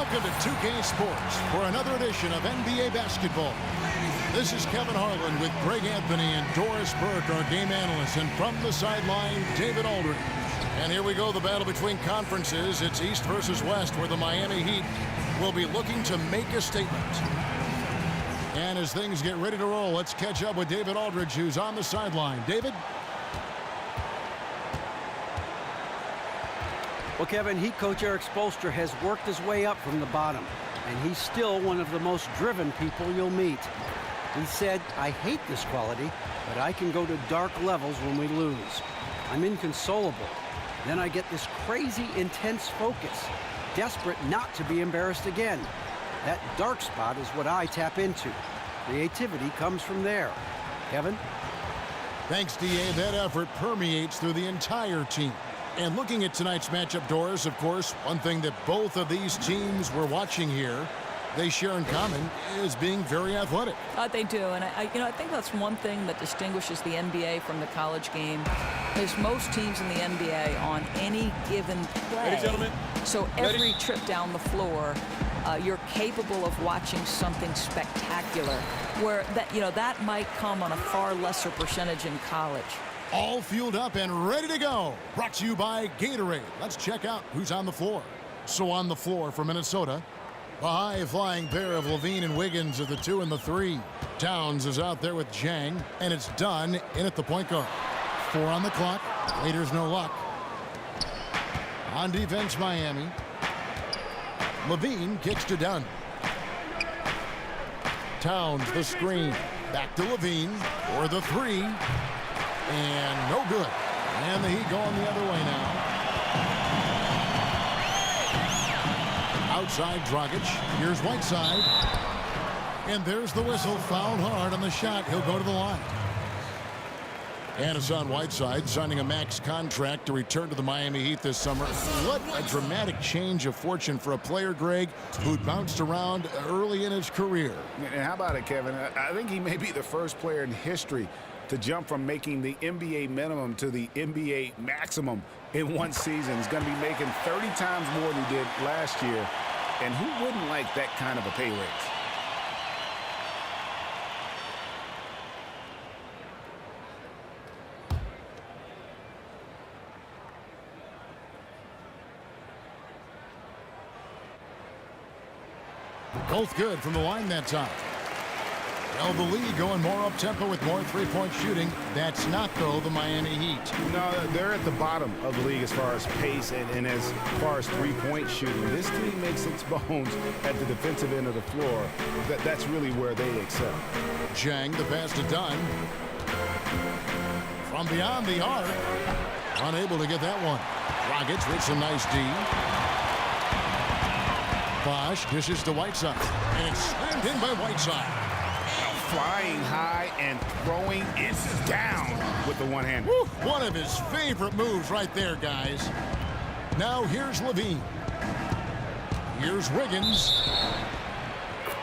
Welcome to 2K Sports for another edition of NBA basketball. This is Kevin Harlan with Greg Anthony and Doris Burke, our game analysts, and from the sideline, David Aldridge. And here we go, the battle between conferences. It's East versus West, where the Miami Heat will be looking to make a statement. And as things get ready to roll, let's catch up with David Aldridge, who's on the sideline. David? Well, Kevin, Heat coach Eric Spoelstra has worked his way up from the bottom, and he's still one of the most driven people you'll meet. He said, "I hate this quality, but I can go to dark levels when we lose. I'm inconsolable. Then I get this crazy, intense focus, desperate not to be embarrassed again. That dark spot is what I tap into. Creativity comes from there." Kevin? Thanks, D.A. That effort permeates through the entire team. And looking at tonight's matchup, Doris, of course, one thing that both of these teams we're watching here, they share in common, is being very athletic. They do, and I think that's one thing that distinguishes the NBA from the college game. Is most teams in the NBA on any given play. Ladies and gentlemen. So every trip down the floor, you're capable of watching something spectacular. Where that might come on a far lesser percentage in college. All fueled up and ready to go. Brought to you by Gatorade. Let's check out who's on the floor. So on the floor for Minnesota, a high-flying pair of Levine and Wiggins at the 2 and the 3. Towns is out there with Jang, and it's Dunn in at the point guard. 4 on the clock. Raiders no luck. On defense, Miami. Levine kicks to Dunn. Towns the screen. Back to Levine for the 3. And no good. And the Heat going the other way now. Outside Dragic. Here's Whiteside. And there's the whistle. Fouled hard on the shot. He'll go to the line. And it's on Whiteside, signing a max contract to return to the Miami Heat this summer. What a dramatic change of fortune for a player, Greg, who'd bounced around early in his career. And how about it, Kevin? I think he may be the first player in history to jump from making the NBA minimum to the NBA maximum in one season. He's going to be making 30 times more than he did last year. And who wouldn't like that kind of a pay raise? Both good from the line that time. Well, the league going more up-tempo with more three-point shooting. That's not, though, the Miami Heat. No, they're at the bottom of the league as far as pace and as far as three-point shooting. This team makes its bones at the defensive end of the floor. That's really where they excel. Jang, the pass to Dunn. From beyond the arc. Unable to get that one. Rockets with some nice D. Bosh dishes to Whiteside. And it's slammed in by Whiteside. Flying high and throwing it down with the one hand. Woo, one of his favorite moves right there, guys. Now here's Levine. Here's Wiggins.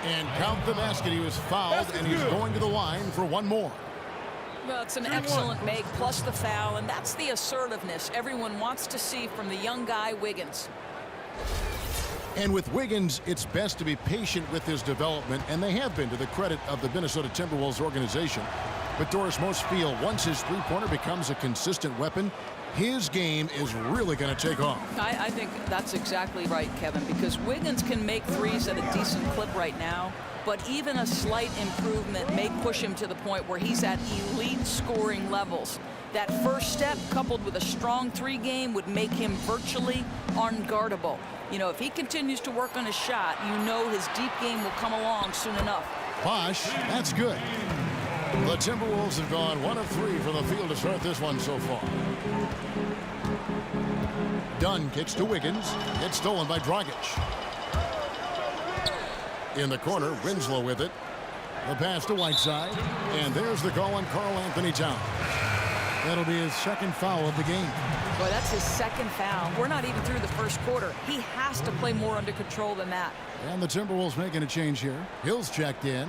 And count the basket. He was fouled, and he's going to the line for one more. Well, it's an excellent make, plus the foul, and that's the assertiveness everyone wants to see from the young guy, Wiggins. And with Wiggins, it's best to be patient with his development, and they have been, to the credit of the Minnesota Timberwolves organization. But Doris, most feel once his three-pointer becomes a consistent weapon, his game is really going to take off. I think that's exactly right, Kevin, because Wiggins can make threes at a decent clip right now, but even a slight improvement may push him to the point where he's at elite scoring levels. That first step, coupled with a strong three game, would make him virtually unguardable. You know, if he continues to work on his shot, you know his deep game will come along soon enough. Bosh, that's good. The Timberwolves have gone 1 of 3 from the field to start this one so far. Dunn kicks to Wiggins. It's stolen by Dragic. In the corner, Winslow with it. The pass to Whiteside. And there's the call on Karl Anthony Towns. That'll be his second foul of the game. Boy, that's his second foul. We're not even through the first quarter. He has to play more under control than that. And the Timberwolves making a change here. Hill's checked in.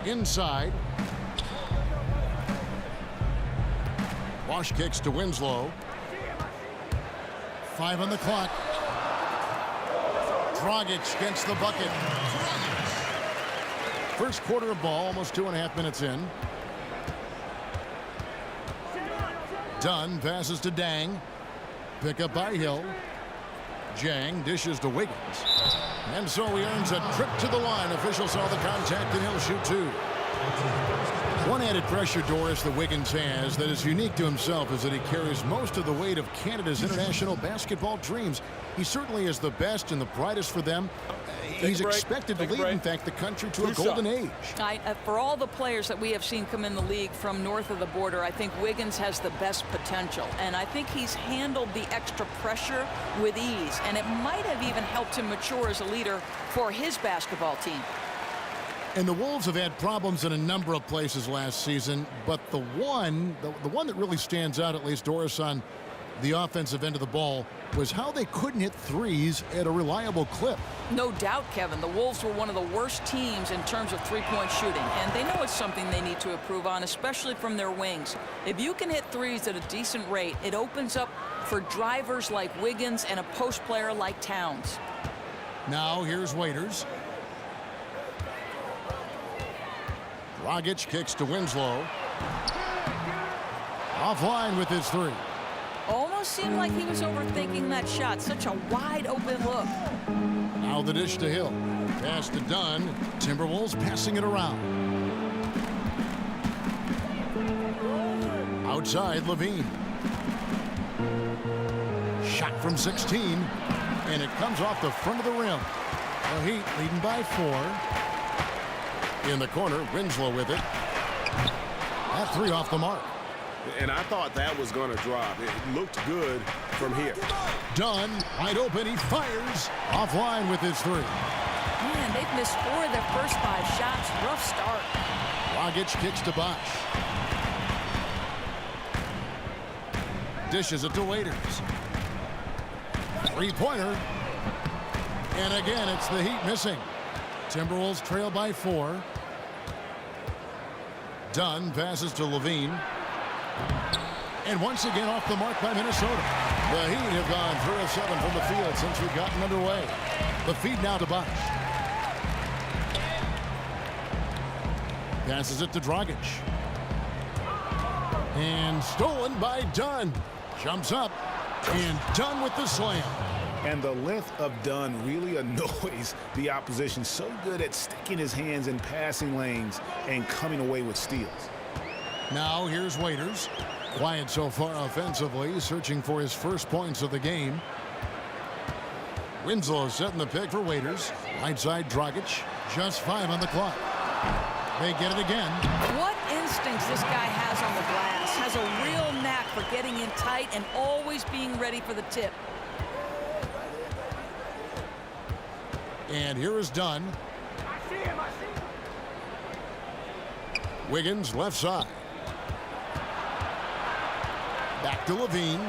Inside. Bosch kicks to Winslow. 5 on the clock. Dragic gets the bucket. First quarter of ball, almost 2.5 minutes in. Dunn passes to Dang. Pick up by Hill. Jang dishes to Wiggins. And so he earns a trip to the line. Officials saw the contact and he'll shoot 2. One added pressure, Doris, that Wiggins has that is unique to himself is that he carries most of the weight of Canada's international basketball dreams. He certainly is the best and the brightest for them. He's expected to lead, in fact, the country to a golden age. For all the players that we have seen come in the league from north of the border, I think Wiggins has the best potential. And I think he's handled the extra pressure with ease. And it might have even helped him mature as a leader for his basketball team. And the Wolves have had problems in a number of places last season, but the one that really stands out, at least, Doris, on the offensive end of the ball was how they couldn't hit threes at a reliable clip. No doubt, Kevin. The Wolves were one of the worst teams in terms of three-point shooting, and they know it's something they need to improve on, especially from their wings. If you can hit threes at a decent rate, it opens up for drivers like Wiggins and a post player like Towns. Now here's Waiters. Dragic kicks to Winslow. Offline with his 3. Almost seemed like he was overthinking that shot. Such a wide open look. Now the dish to Hill. Pass to Dunn. Timberwolves passing it around. Outside, Levine. Shot from 16. And it comes off the front of the rim. The Heat leading by 4. In the corner, Winslow with it. That 3 off the mark. And I thought that was going to drop. It looked good from here. Dunn, wide open, he fires. Offline with his 3. Man, they've missed 4 of their first 5 shots. Rough start. Dragic kicks to Bosch. Dishes it to Waiters. 3-pointer. And again, it's the Heat missing. Timberwolves trail by 4. Dunn passes to Levine. And once again off the mark by Minnesota. The Heat have gone 3 of 7 from the field since we've gotten underway. The feed now to Bosch. Passes it to Dragic. And stolen by Dunn. Jumps up. And Dunn with the slam. And the length of Dunn really annoys the opposition. So good at sticking his hands in passing lanes and coming away with steals. Now here's Waiters. Quiet so far offensively, searching for his first points of the game. Winslow setting the pick for Waiters. Right side Dragic. Just 5 on the clock. They get it again. What instincts this guy has on the glass. Has a real knack for getting in tight and always being ready for the tip. And here is Dunn. Wiggins left side. Back to Levine.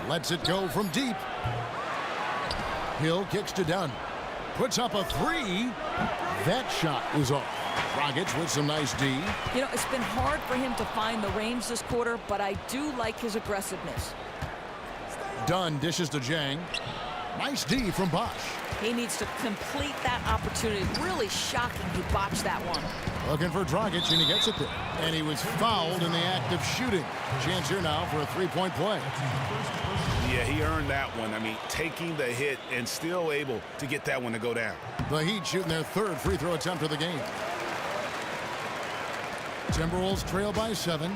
Lets it go from deep. Hill kicks to Dunn. Puts up a 3. That shot was off. Dragic with some nice D. You know, it's been hard for him to find the range this quarter, but I do like his aggressiveness. Dunn dishes to Jang. Nice D from Bosch. He needs to complete that opportunity. Really shocking he botched that one. Looking for Dragic, and he gets it there. And he was fouled in the act of shooting. Chance here now for a 3-point play. Yeah, he earned that one. I mean, taking the hit and still able to get that one to go down. The Heat shooting their 3rd free throw attempt of the game. Timberwolves trail by 7.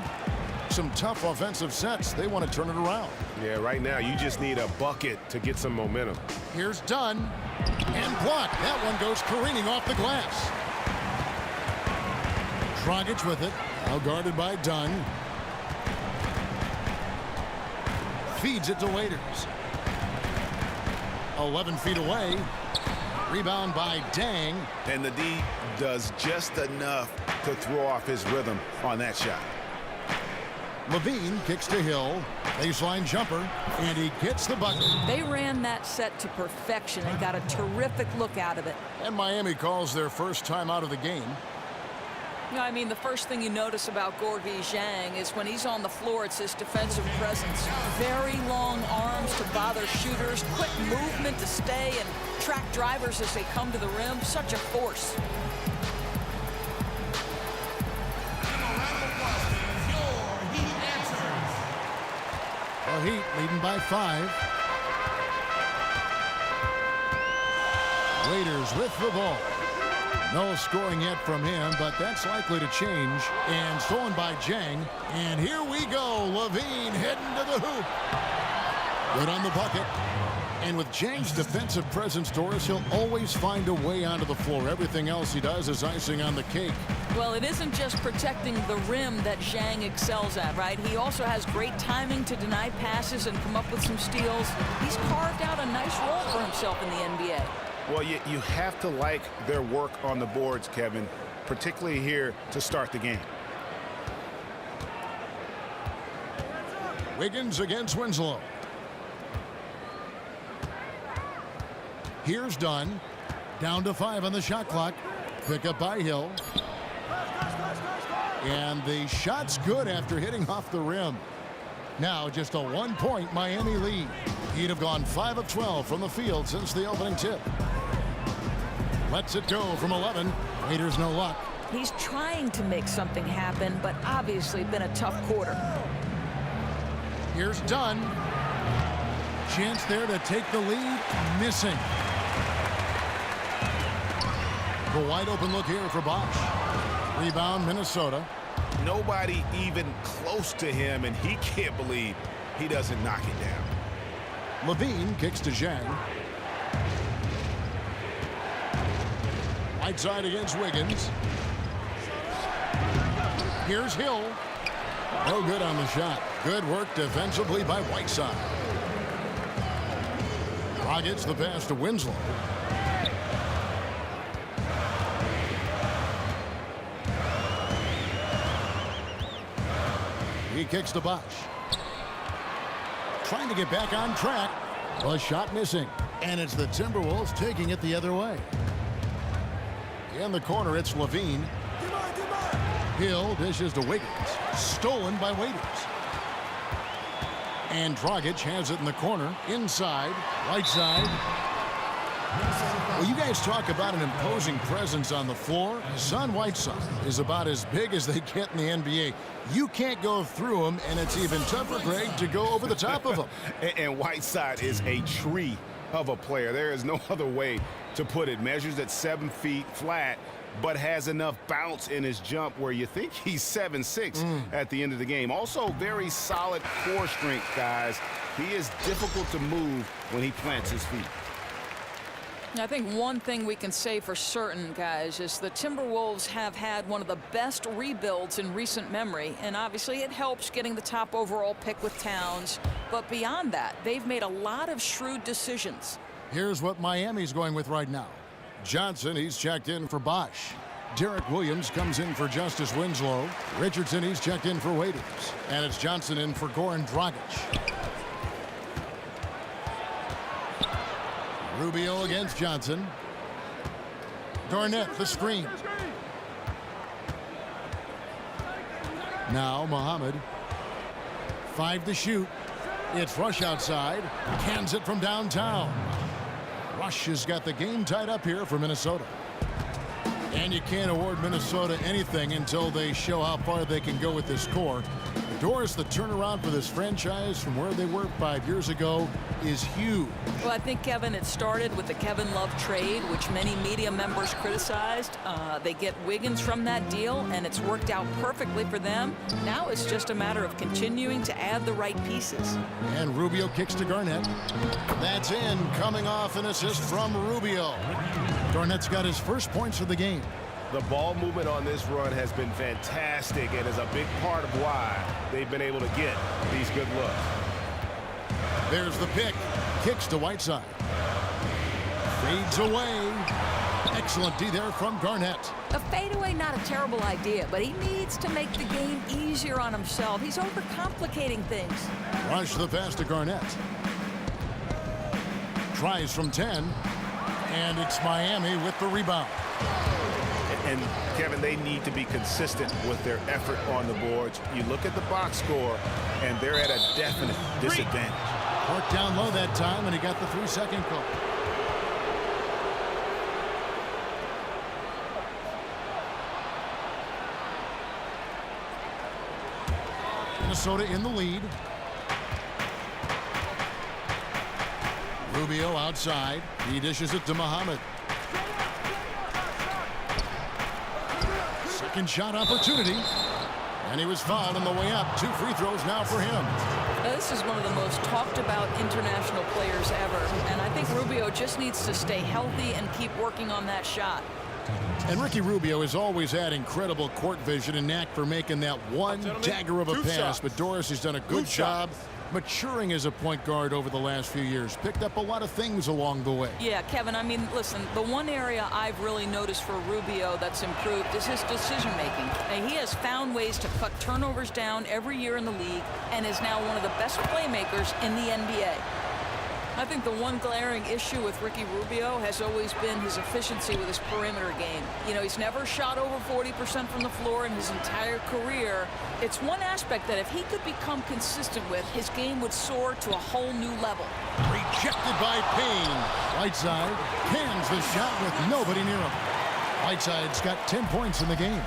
Some tough offensive sets. They want to turn it around. Yeah, right now you just need a bucket to get some momentum. Here's Dunn. And blocked. That one goes careening off the glass. Dragic with it. Now guarded by Dunn. Feeds it to Waiters. 11 feet away. Rebound by Dang. And the D does just enough to throw off his rhythm on that shot. Levine kicks to Hill. Baseline jumper. And he gets the bucket. They ran that set to perfection and got a terrific look out of it. And Miami calls their first time out of the game. I mean, the first thing you notice about Gorgui Zhang is when he's on the floor, it's his defensive presence. Very long arms to bother shooters, quick movement to stay and track drivers as they come to the rim. Such a force. The Heat leading by 5. Waiters with the ball. No scoring yet from him, but that's likely to change. And stolen by Zhang. And here we go. Levine heading to the hoop. Good on the bucket. And with Zhang's defensive presence, Doris, he'll always find a way onto the floor. Everything else he does is icing on the cake. Well, it isn't just protecting the rim that Zhang excels at, right? He also has great timing to deny passes and come up with some steals. He's carved out a nice role for himself in the NBA. Well, you have to like their work on the boards, Kevin, particularly here to start the game. Wiggins against Winslow. Here's Dunn. Down to 5 on the shot clock. Pick up by Hill. And the shot's good after hitting off the rim. Now just a 1-point Miami lead. He'd have gone 5 of 12 from the field since the opening tip. Lets it go from 11. Raiders no luck. He's trying to make something happen, but obviously been a tough quarter. Here's Dunn. Chance there to take the lead. Missing. The wide open look here for Bosch. Rebound Minnesota. Nobody even close to him, and he can't believe he doesn't knock it down. Levine kicks to Zhang. Right side against Wiggins. Here's Hill. No good on the shot. Good work defensively by Whiteside. Dragic's the pass to Winslow. He kicks to Bosch. Trying to get back on track. A shot missing. And it's the Timberwolves taking it the other way. In the corner, it's Levine. Hill dishes to Wiggins. Stolen by Waiters. And Dragic has it in the corner. Inside. Right side. Well, you guys talk about an imposing presence on the floor. Son Whiteside is about as big as they get in the NBA. You can't go through him, and it's even tougher, Greg, to go over the top of him. And Whiteside is a tree of a player. There is no other way to put it. Measures at 7 feet flat, but has enough bounce in his jump where you think he's 7'6" at the end of the game. Also, very solid core strength, guys. He is difficult to move when he plants his feet. I think one thing we can say for certain, guys, is the Timberwolves have had one of the best rebuilds in recent memory, and obviously it helps getting the top overall pick with Towns. But beyond that, they've made a lot of shrewd decisions. Here's what Miami's going with right now. Johnson, he's checked in for Bosch. Derek Williams comes in for Justice Winslow. Richardson, he's checked in for Waiters. And it's Johnson in for Goran Dragic. Rubio against Johnson. Garnett, the screen. Now Muhammad. 5 to shoot. It's Rush outside. Cans it from downtown. Rush has got the game tied up here for Minnesota. And you can't award Minnesota anything until they show how far they can go with this core. Doris, the turnaround for this franchise from where they were 5 years ago is huge. Well, I think, Kevin, it started with the Kevin Love trade, which many media members criticized. They get Wiggins from that deal, and it's worked out perfectly for them. Now it's just a matter of continuing to add the right pieces. And Rubio kicks to Garnett. That's in, coming off an assist from Rubio. Garnett's got his first points of the game. The ball movement on this run has been fantastic and is a big part of why they've been able to get these good looks. There's the pick. Kicks to Whiteside. Fades away. Excellent D there from Garnett. A fadeaway, not a terrible idea, but he needs to make the game easier on himself. He's overcomplicating things. Rush the pass to Garnett. Tries from 10. And it's Miami with the rebound. And, Kevin, they need to be consistent with their effort on the boards. You look at the box score, and they're at a definite disadvantage. Worked down low that time, and he got the 3-second call. Minnesota in the lead. Rubio outside. He dishes it to Muhammad. Second shot opportunity. And he was fouled on the way up. 2 free throws now for him. Now, this is one of the most talked about international players ever. And I think Rubio just needs to stay healthy and keep working on that shot. And Ricky Rubio has always had incredible court vision and knack for making that one dagger of a pass. But Doris has done a good job maturing as a point guard over the last few years. Picked up a lot of things along the way. Yeah, Kevin, I mean, listen, the one area I've really noticed for Rubio that's improved is his decision-making. He has found ways to cut turnovers down every year in the league and is now one of the best playmakers in the NBA. I think the one glaring issue with Ricky Rubio has always been his efficiency with his perimeter game. You know, he's never shot over 40% from the floor in his entire career. It's one aspect that if he could become consistent with, his game would soar to a whole new level. Rejected by Payne. Whiteside cans the shot with nobody near him. Whiteside's got 10 points in the game.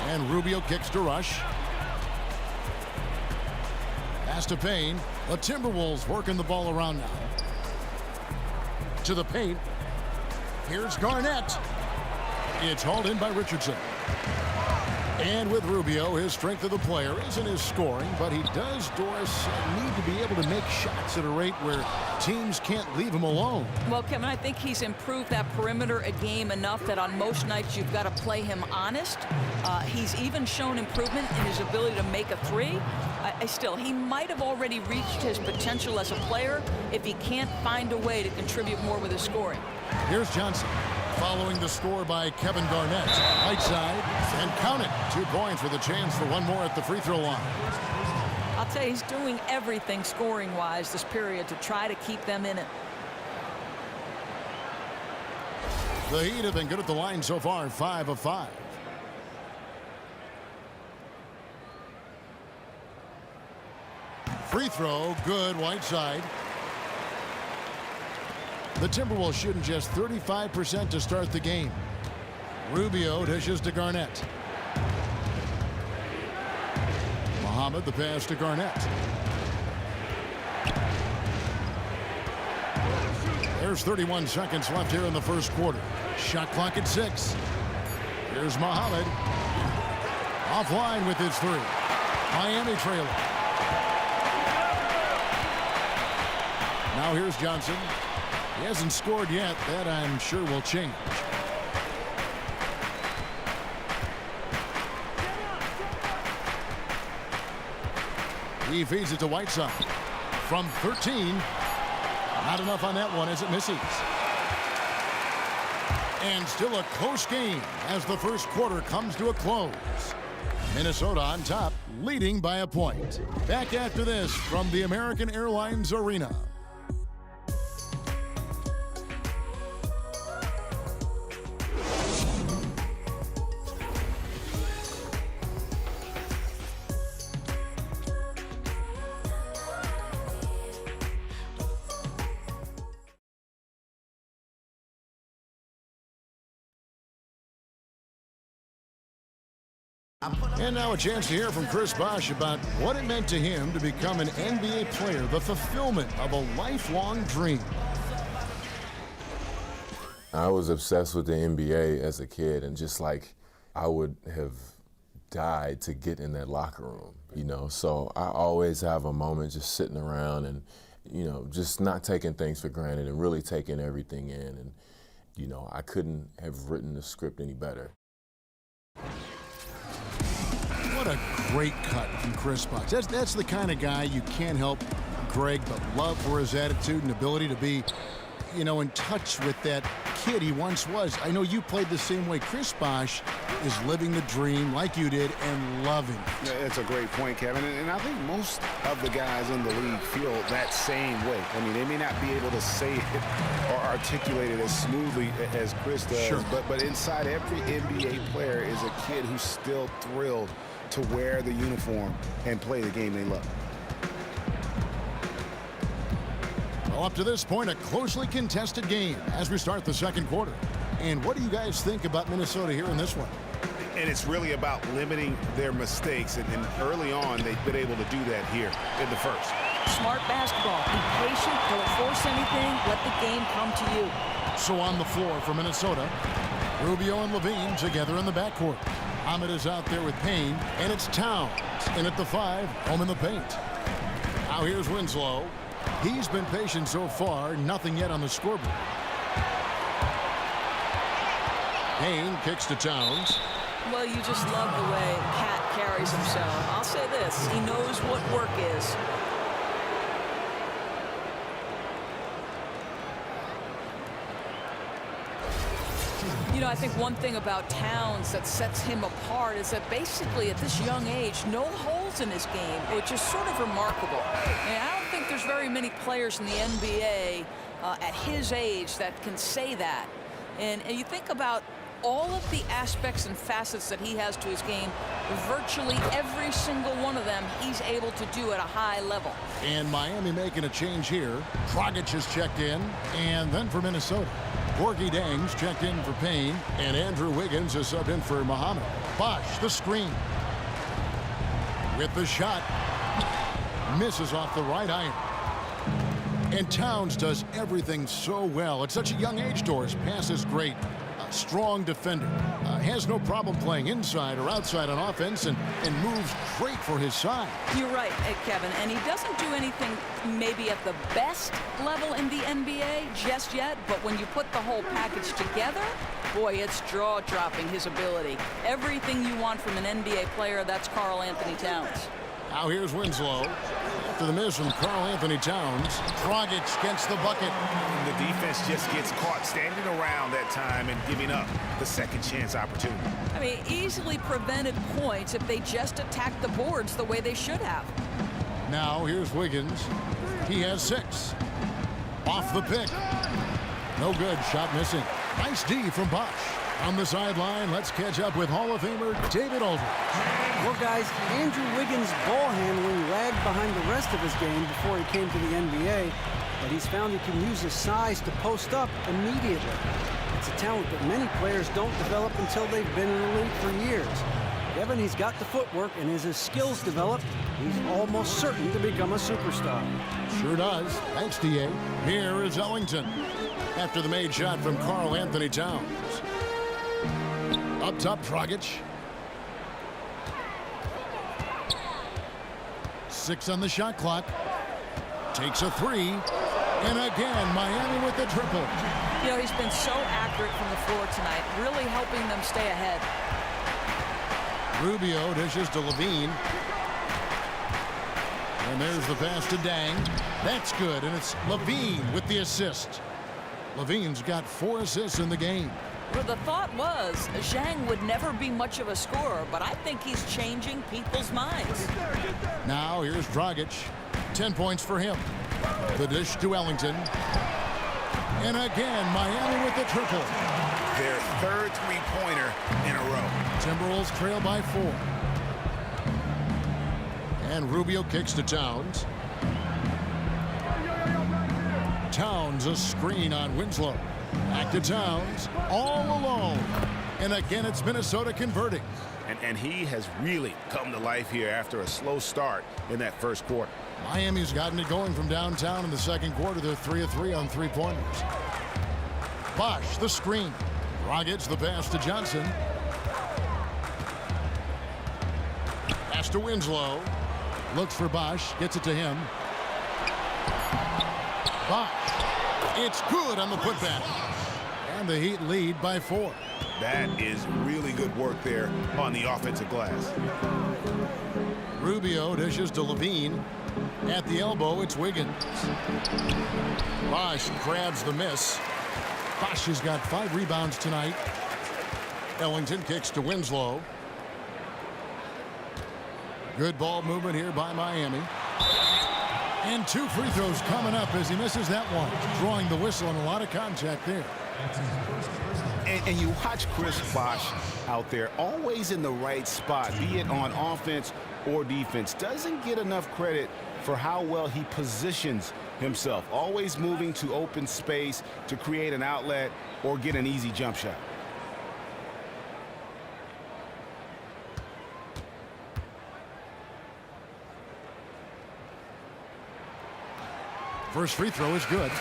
And Rubio kicks to Rush. Pass to Payne. The Timberwolves working the ball around now. To the paint. Here's Garnett. It's hauled in by Richardson. And with Rubio, his strength of the player isn't his scoring, but he does, Doris, need to be able to make shots at a rate where teams can't leave him alone. Well, Kevin, I think he's improved that perimeter a game enough that on most nights you've got to play him honest. He's even shown improvement in his ability to make a three. Still, he might have already reached his potential as a player if he can't find a way to contribute more with his scoring. Here's Johnson. Following the score by Kevin Garnett. Whiteside, and count it. 2 points with a chance for one more at the free throw line. I'll tell you, he's doing everything scoring-wise this period to try to keep them in it. The Heat have been good at the line so far, 5 of 5. Free throw, good, Whiteside. The Timberwolves shooting just 35% to start the game. Rubio dishes to Garnett. Muhammad, the pass to Garnett. There's 31 seconds left here in the first quarter. Shot clock at 6. Here's Muhammad. Offline with his 3. Miami trailing. Now here's Johnson. He hasn't scored yet. That I'm sure will change. He feeds it to Whiteside. From 13. Not enough on that one as it misses. And still a close game as the first quarter comes to a close. Minnesota on top, leading by a point. Back after this from the American Airlines Arena. And now a chance to hear from Chris Bosh about what it meant to him to become an NBA player, the fulfillment of a lifelong dream. I was obsessed with the NBA as a kid, and just like I would have died to get in that locker room, you know. So I always have a moment just sitting around and, you know, just not taking things for granted and really taking everything in. And, you know, I couldn't have written the script any better. What a great cut from Chris Bosh. That's the kind of guy you can't help, Greg, but love for his attitude and ability to be you know, in touch with that kid he once was. I know you played the same way. Chris Bosh is living the dream like you did and loving it. Yeah, that's a great point, Kevin. And I think most of the guys in the league feel that same way. I mean, they may not be able to say it or articulate it as smoothly as Chris does, sure. but inside every NBA player is a kid who's still thrilled to wear the uniform and play the game they love. Well, up to this point, a closely contested game as we start the second quarter. And what do you guys think about Minnesota here in this one? And it's really about limiting their mistakes. And early on, they've been able to do that here in the first. Smart basketball. Be patient. Don't force anything. Let the game come to you. So on the floor for Minnesota, Rubio and Levine together in the backcourt. Ahmed is out there with Payne, and it's Towns in at the 5, home in the paint. Now here's Winslow. He's been patient so far, nothing yet on the scoreboard. Payne kicks to Towns. Well, you just love the way Cat carries himself. I'll say this, he knows what work is. You know, I think one thing about Towns that sets him apart is that basically at this young age, no holes in his game, which is sort of remarkable. And I don't think there's very many players in the NBA at his age that can say that. And you think about all of the aspects and facets that he has to his game, virtually every single one of them he's able to do at a high level. And Miami making a change here. Dragic has checked in, and then for Minnesota, Gorgie Dang's checked in for Payne, and Andrew Wiggins is subbed in for Muhammad. Bosh, the screen. With the shot. Misses off the right iron. And Towns does everything so well. At such a young age, Doris. Pass is great. Strong defender. Has no problem playing inside or outside on offense and moves great for his side. You're right, Kevin. And he doesn't do anything maybe at the best level in the NBA just yet, but when you put the whole package together, boy, it's jaw-dropping, his ability. Everything you want from an NBA player, that's Karl Anthony Towns. Now here's Winslow. After the miss from Karl Anthony Towns, Dragic gets the bucket. The defense just gets caught standing around that time and giving up the second chance opportunity. I mean, easily prevented points if they just attacked the boards the way they should have. Now here's Wiggins. He has 6. Off the pick. No good. Shot missing. Nice D from Bosh. On the sideline, let's catch up with Hall of Famer David Aldridge. Well, guys, Andrew Wiggins' ball handling lagged behind the rest of his game before he came to the NBA, but he's found he can use his size to post up immediately. It's a talent that many players don't develop until they've been in the league for years. Kevin, he's got the footwork, and as his skills develop, he's almost certain to become a superstar. Sure does. Thanks, D.A. Here is Ellington. After the made shot from Karl Anthony Towns. Up top, Dragic. 6 on the shot clock. Takes a 3. And again, Miami with the triple. You know, he's been so accurate from the floor tonight, really helping them stay ahead. Rubio dishes to Levine. And there's the pass to Dang. That's good, and it's Levine with the assist. Levine's got 4 assists in the game. Well, the thought was Zhang would never be much of a scorer, but I think he's changing people's minds. Now here's Dragic. 10 points for him. The dish to Ellington. And again, Miami with the triple. Their third three-pointer in a row. Timberwolves trail by 4. And Rubio kicks to Towns. Towns a screen on Winslow. Back to Towns, all alone. And again, it's Minnesota converting. And he has really come to life here after a slow start in that first quarter. Miami's gotten it going from downtown in the second quarter. They're 3 of 3 on 3-pointers. Bosh, the screen. Dragic, the pass to Johnson. Pass to Winslow. Looks for Bosh, gets it to him. Bosh. It's good on the putback. And the Heat lead by 4. That is really good work there on the offensive glass. Rubio dishes to Levine. At the elbow, it's Wiggins. Bosch grabs the miss. Bosch has got 5 rebounds tonight. Ellington kicks to Winslow. Good ball movement here by Miami. And 2 free throws coming up as he misses that one. Drawing the whistle and a lot of contact there. And you watch Chris Bosch out there, always in the right spot, be it on offense or defense. Doesn't get enough credit for how well he positions himself. Always moving to open space to create an outlet or get an easy jump shot. First free throw is good.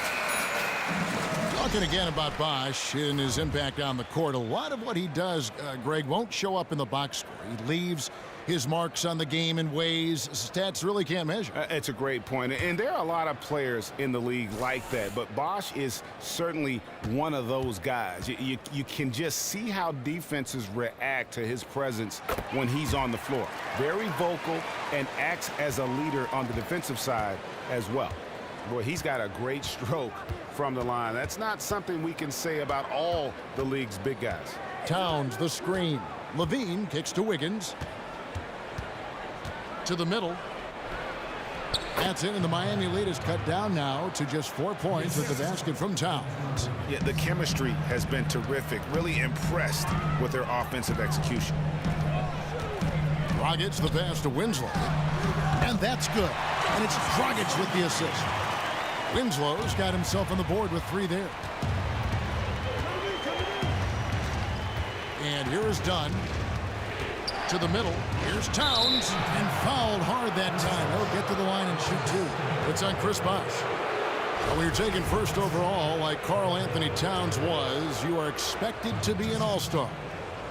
Talking again about Bosch and his impact on the court. A lot of what he does, Greg, won't show up in the box score. He leaves his marks on the game in ways stats really can't measure. It's a great point. And there are a lot of players in the league like that. But Bosch is certainly one of those guys. You can just see how defenses react to his presence when he's on the floor. Very vocal and acts as a leader on the defensive side as well. Boy, he's got a great stroke from the line. That's not something we can say about all the league's big guys. Towns the screen. Levine kicks to Wiggins. To the middle. That's it, and the Miami lead is cut down now to just 4 points with the basket from Towns. Yeah, the chemistry has been terrific. Really impressed with their offensive execution. Dragic the pass to Winslow. And that's good. And it's Dragic with the assist. Winslow's got himself on the board with 3 there. And here is Dunn. To the middle. Here's Towns. And fouled hard that time. He'll get to the line and shoot 2. It's on Chris Bosch. Well, when you're taken first overall, like Karl Anthony Towns was, you are expected to be an all-star.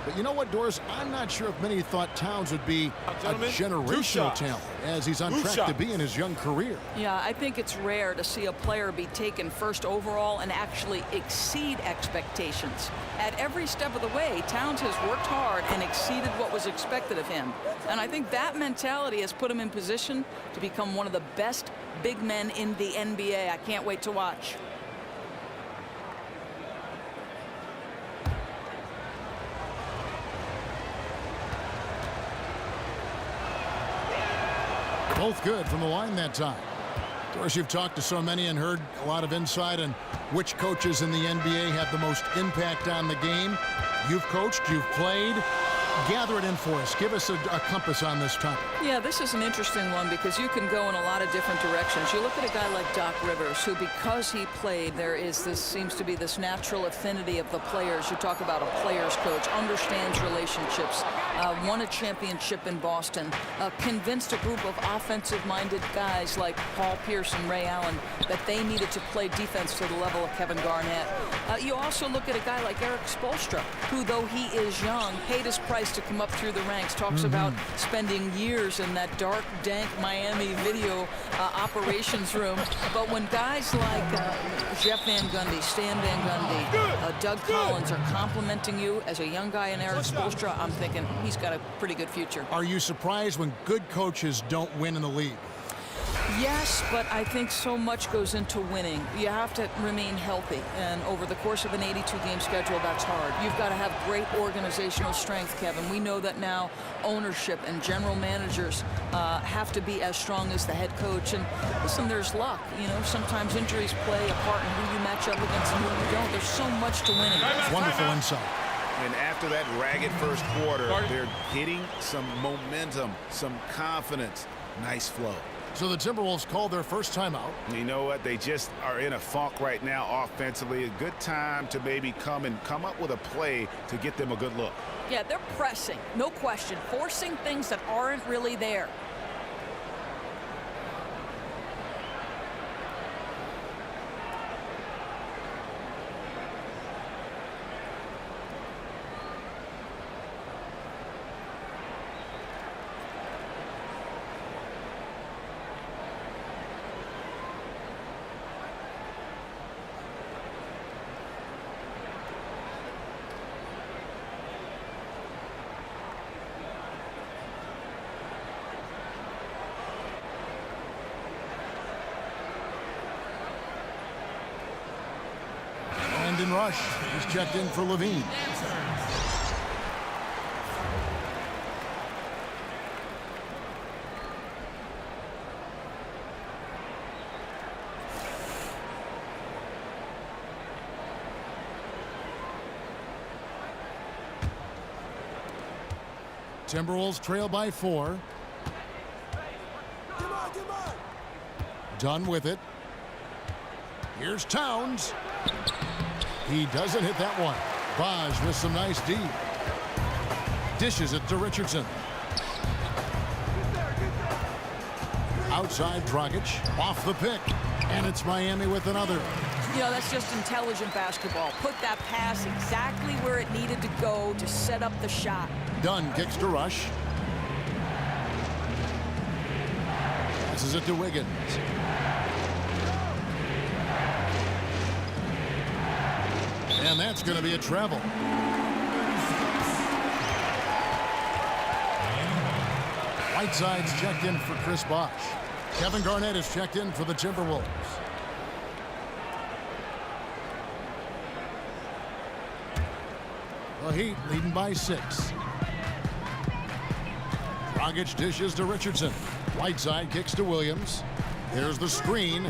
But you know what, Doris? I'm not sure if many thought Towns would be a generational talent as he's on track to be in his young career. Yeah, I think it's rare to see a player be taken first overall and actually exceed expectations. At every step of the way, Towns has worked hard and exceeded what was expected of him. And I think that mentality has put him in position to become one of the best big men in the NBA. I can't wait to watch. Both good from the line that time. Of course, you've talked to so many and heard a lot of insight on which coaches in the NBA have the most impact on the game. You've coached, you've played. Gather it in for us. Give us a compass on this topic. Yeah, this is an interesting one because you can go in a lot of different directions. You look at a guy like Doc Rivers, who because he played, seems to be this natural affinity of the players. You talk about a player's coach, understands relationships, won a championship in Boston, convinced a group of offensive-minded guys like Paul Pierce and Ray Allen that they needed to play defense to the level of Kevin Garnett. You also look at a guy like Eric Spoelstra, who, though he is young, paid his price to come up through the ranks, talks about spending years in that dark, dank Miami video operations room. But when guys like Jeff Van Gundy, Stan Van Gundy, Doug Collins are complimenting you as a young guy in Eric Spoelstra, I'm thinking he's got a pretty good future. Are you surprised when good coaches don't win in the league? Yes, but I think so much goes into winning. You have to remain healthy, and over the course of an 82-game schedule, that's hard. You've got to have great organizational strength, Kevin. We know that now ownership and general managers have to be as strong as the head coach. And listen, there's luck. You know, sometimes injuries play a part in who you match up against and who you don't. There's so much to winning. Wonderful insight. And after that ragged first quarter, they're getting some momentum, some confidence. Nice flow. So the Timberwolves called their first timeout. You know what? They just are in a funk right now offensively. A good time to maybe come up with a play to get them a good look. Yeah, they're pressing, no question, forcing things that aren't really there. Rush. He's checked in for Levine. Timberwolves trail by 4. Done with it. Here's Towns. He doesn't hit that one. Baj with some nice D. Dishes it to Richardson. Outside Dragic. Off the pick. And it's Miami with another. You know, that's just intelligent basketball. Put that pass exactly where it needed to go to set up the shot. Dunn kicks to Rush. Passes it to Wiggins. And that's going to be a travel. Whiteside's checked in for Chris Bosh. Kevin Garnett is checked in for the Timberwolves. The Heat leading by 6. Dragic dishes to Richardson. Whiteside kicks to Williams. There's the screen.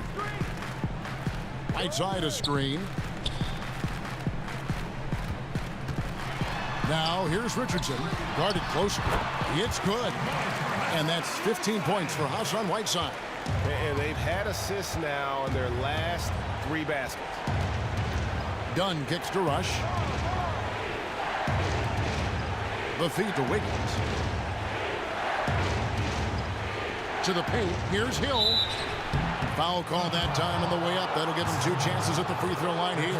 Whiteside a screen. Now here's Richardson. Guarded closer. It's good. And that's 15 points for Hassan Whiteside. And they've had assists now in their last 3 baskets. Dunn kicks to Rush. The feed to Wiggins. To the paint. Here's Hill. Foul call that time on the way up. That'll give him 2 chances at the free throw line here.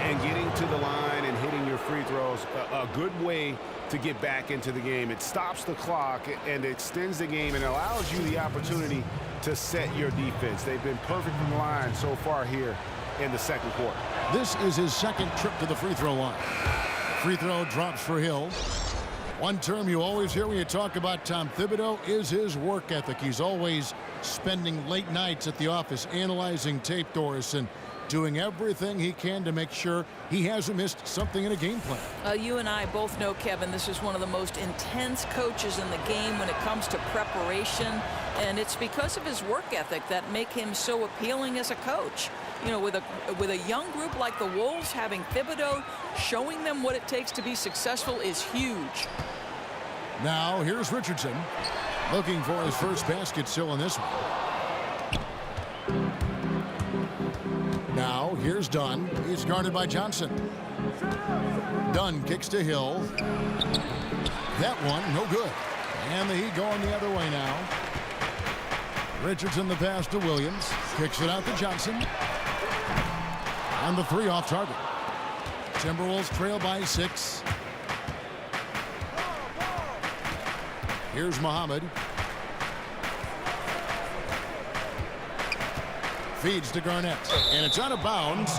And getting to the line and hitting your free throws, a good way to get back into the game. It stops the clock and extends the game and allows you the opportunity to set your defense. They've been perfect from the line so far here in the second quarter. This is his second trip to the free throw line. Free throw drops for Hill. One term you always hear when you talk about Tom Thibodeau is his work ethic. He's always spending late nights at the office analyzing tape, Doris, and doing everything he can to make sure he hasn't missed something in a game plan. You and I both know, Kevin, this is one of the most intense coaches in the game when it comes to preparation, and it's because of his work ethic that make him so appealing as a coach. You know, with a young group like the Wolves, having Thibodeau showing them what it takes to be successful is huge. Now here's Richardson looking for his first basket still in this one. Now here's Dunn. He's guarded by Johnson. Dunn kicks to Hill. That one no good. And the Heat going the other way now. Richardson the pass to Williams. Kicks it out to Johnson. And the 3 off target. Timberwolves trail by 6. Here's Muhammad. Feeds to Garnett. And it's out of bounds.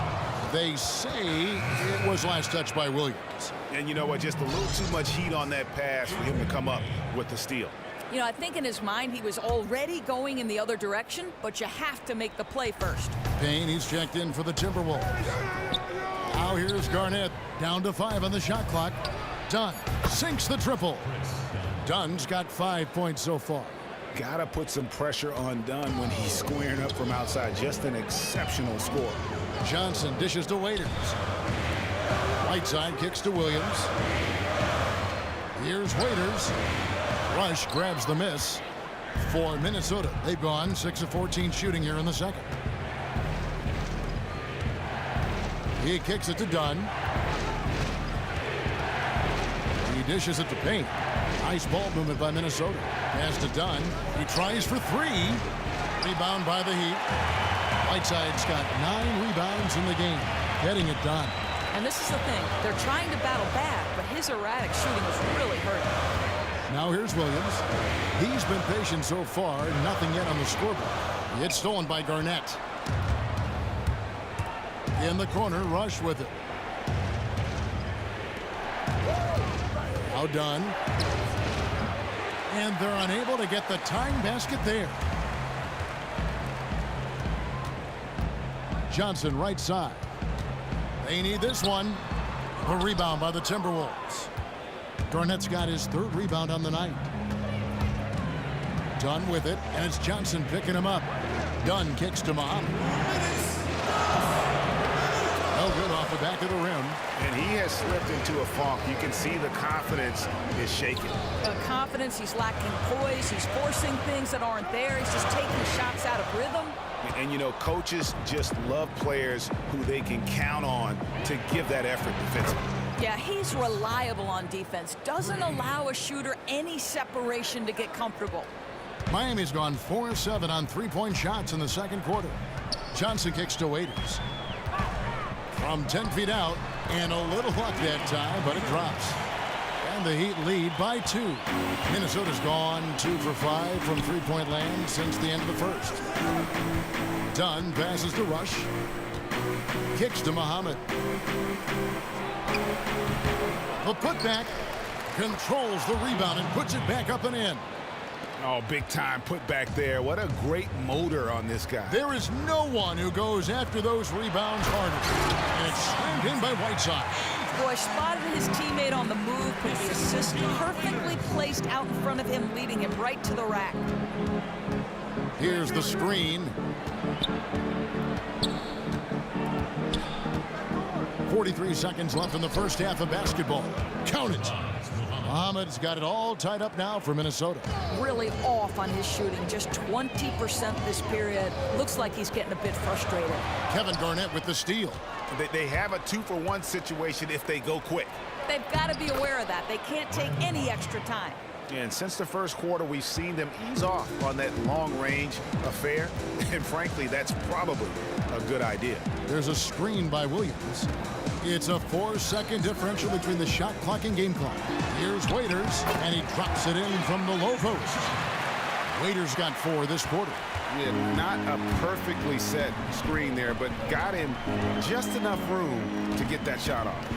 They say it was last touched by Williams. And you know what? Just a little too much heat on that pass for him to come up with the steal. You know, I think in his mind he was already going in the other direction, but you have to make the play first. Payne, he's checked in for the Timberwolves. Now here's Garnett. Down to 5 on the shot clock. Dunn sinks the triple. Dunn's got 5 points so far. Gotta put some pressure on Dunn when he's squaring up from outside. Just an exceptional score. Johnson dishes to Waiters. Whiteside kicks to Williams. Here's Waiters. Rush grabs the miss for Minnesota. They've gone 6 of 14 shooting here in the second. He kicks it to Dunn. He dishes it to Payne. Nice ball movement by Minnesota. Pass to Dunn. He tries for 3. Rebound by the Heat. Whiteside's got 9 rebounds in the game. Getting it done. And this is the thing. They're trying to battle back, but his erratic shooting is really hurting. Now here's Williams. He's been patient so far. Nothing yet on the scoreboard. It's stolen by Garnett. In the corner, Rush with it. Now Dunn. And they're unable to get the tying basket there. Johnson right side. They need this one. A rebound by the Timberwolves. Garnett's got his 3rd rebound on the night. Dunn with it, and it's Johnson picking him up. Dunn kicks to Muhammad. No good off the back of the rim. And he has slipped into a funk. You can see the confidence is shaking. Confidence, he's lacking poise, he's forcing things that aren't there, he's just taking shots out of rhythm. And, you know, coaches just love players who they can count on to give that effort defensively. Yeah, he's reliable on defense, doesn't allow a shooter any separation to get comfortable. Miami's gone 4-7 on 3-point shots in the second quarter. Johnson kicks to Waiters. From 10 feet out, and a little luck that time, but it drops. And the Heat lead by 2. Minnesota's gone 2 for 5 from 3-point land since the end of the first. Dunn passes to Rush. Kicks to Muhammad. The putback controls the rebound and puts it back up and in. Oh, big time put back there. What a great motor on this guy. There is no one who goes after those rebounds harder. And it's slammed in by Whiteside. Boy, spotted his teammate on the move, put the assist perfectly placed out in front of him, leading him right to the rack. Here's the screen. 43 seconds left in the first half of basketball. Count it. Muhammad's got it all tied up now for Minnesota. Really off on his shooting, just 20% this period. Looks like he's getting a bit frustrated. Kevin Garnett with the steal. They have a 2-for-1 situation if they go quick. They've got to be aware of that. They can't take any extra time. And since the first quarter, we've seen them ease off on that long-range affair. And frankly, that's probably a good idea. There's a screen by Williams. It's a 4-second differential between the shot clock and game clock. Here's Waiters, and he drops it in from the low post. Waiters got 4 this quarter. Yeah, not a perfectly set screen there, but got him just enough room to get that shot off.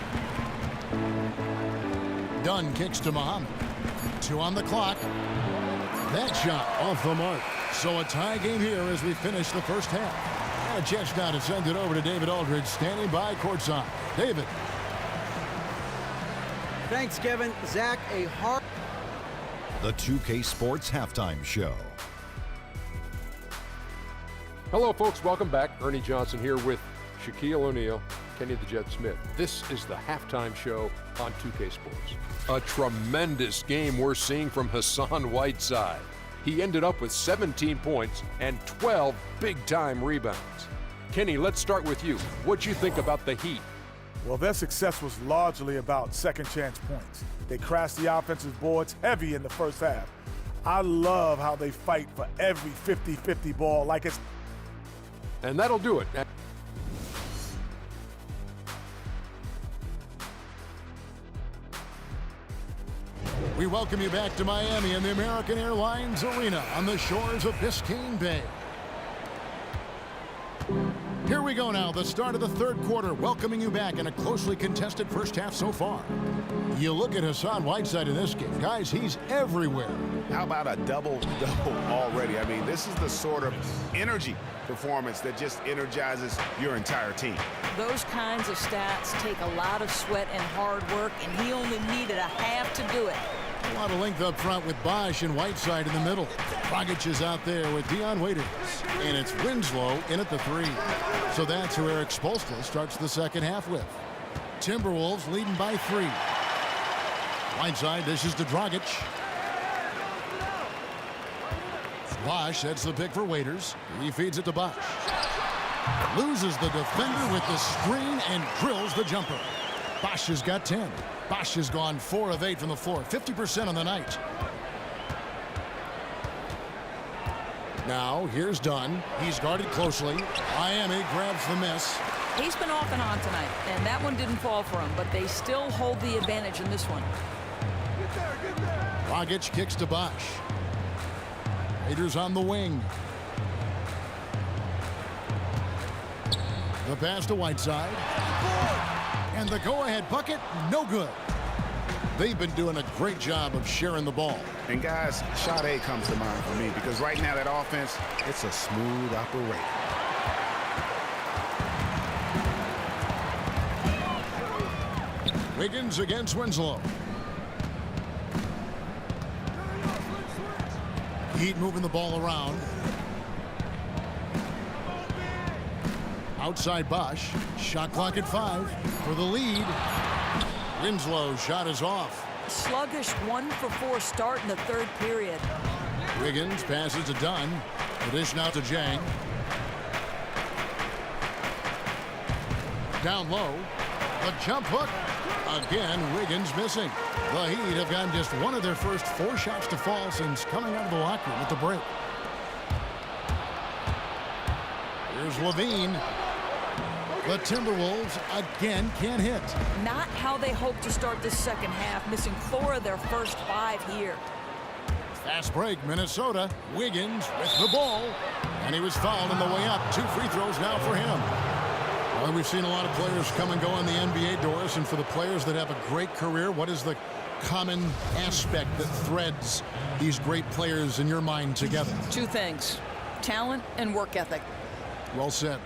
Dunn kicks to Muhammad. 2 on the clock. That shot off the mark. So a tie game here as we finish the first half. A chance now to send it over to David Aldridge, standing by courtside. David. Thanks, Kevin. Zach, a hard... The 2K Sports Halftime Show. Hello, folks. Welcome back. Ernie Johnson here with Shaquille O'Neal, Kenny the Jet Smith. This is the halftime show on 2K Sports. A tremendous game we're seeing from Hassan Whiteside. He ended up with 17 points and 12 big-time rebounds. Kenny, let's start with you. What'd you think about the Heat? Well, their success was largely about second-chance points. They crashed the offensive boards heavy in the first half. I love how they fight for every 50-50 ball like it's... And that'll do it. We welcome you back to Miami in the American Airlines Arena on the shores of Biscayne Bay. Here we go now, the start of the third quarter, welcoming you back in a closely contested first half so far. You look at Hassan Whiteside in this game. Guys, he's everywhere. How about a double-double already? I mean, this is the sort of energy performance that just energizes your entire team. Those kinds of stats take a lot of sweat and hard work, and he only needed a half to do it. A lot of length up front with Bosch and Whiteside in the middle. Dragic is out there with Dion Waiters. And it's Winslow in at the 3. So that's who Eric Spoelstra starts the second half with. Timberwolves leading by 3. Whiteside dishes to Dragic. Bosch sets the pick for Waiters. He feeds it to Bosch. Loses the defender with the screen and drills the jumper. Bosch has got 10. Bosch has gone 4 of 8 from the floor, 50% on the night. Now, here's Dunn. He's guarded closely. Miami grabs the miss. He's been off and on tonight, and that one didn't fall for him, but they still hold the advantage in this one. Dragic kicks to Bosch. Raiders on the wing. The pass to Whiteside. And the go-ahead bucket, no good. They've been doing a great job of sharing the ball. And guys, shot A comes to mind for me because right now that offense, it's a smooth operation. Wiggins against Winslow. Heat moving the ball around. Outside Bosch. Shot clock at 5 for the lead. Winslow's shot is off. Sluggish 1-for-4 start in the third period. Wiggins passes to Dunn. The dish now to Jang. Down low. A jump hook. Again, Wiggins missing. The Heat have gotten just one of their first 4 shots to fall since coming out of the locker room at the break. Here's Levine. The Timberwolves again can't hit. Not how they hope to start this second half, missing 4 of their first 5 here. Fast break, Minnesota. Wiggins with the ball. And he was fouled on the way up. 2 free throws now for him. Well, we've seen a lot of players come and go in the NBA, Doris. And for the players that have a great career, what is the common aspect that threads these great players in your mind together? 2 things. Talent and work ethic. Well said.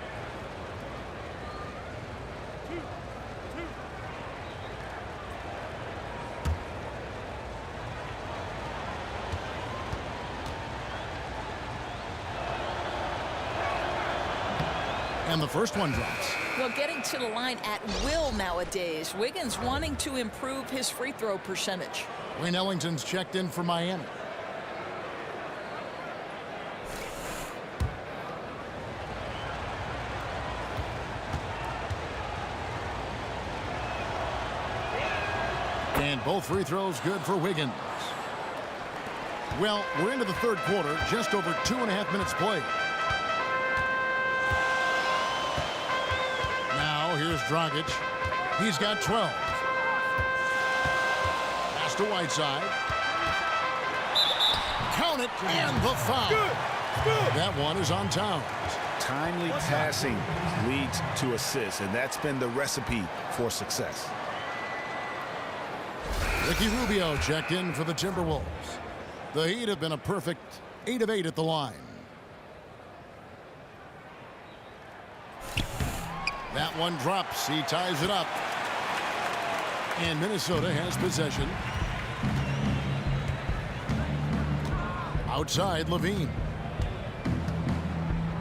And the first one drops. Well, getting to the line at will nowadays. Wiggins wanting to improve his free throw percentage. Wayne Ellington's checked in for Miami. And both free throws good for Wiggins. Well, we're into the third quarter, just over 2.5 minutes played. Here's Dragic. He's got 12. Pass to Whiteside. Count it, and the foul. Good. That one is on Towns. Timely passing leads to assists, and that's been the recipe for success. Ricky Rubio checked in for the Timberwolves. The Heat have been a perfect 8 of 8 at the line. That one drops. He ties it up. And Minnesota has possession. Outside, Levine.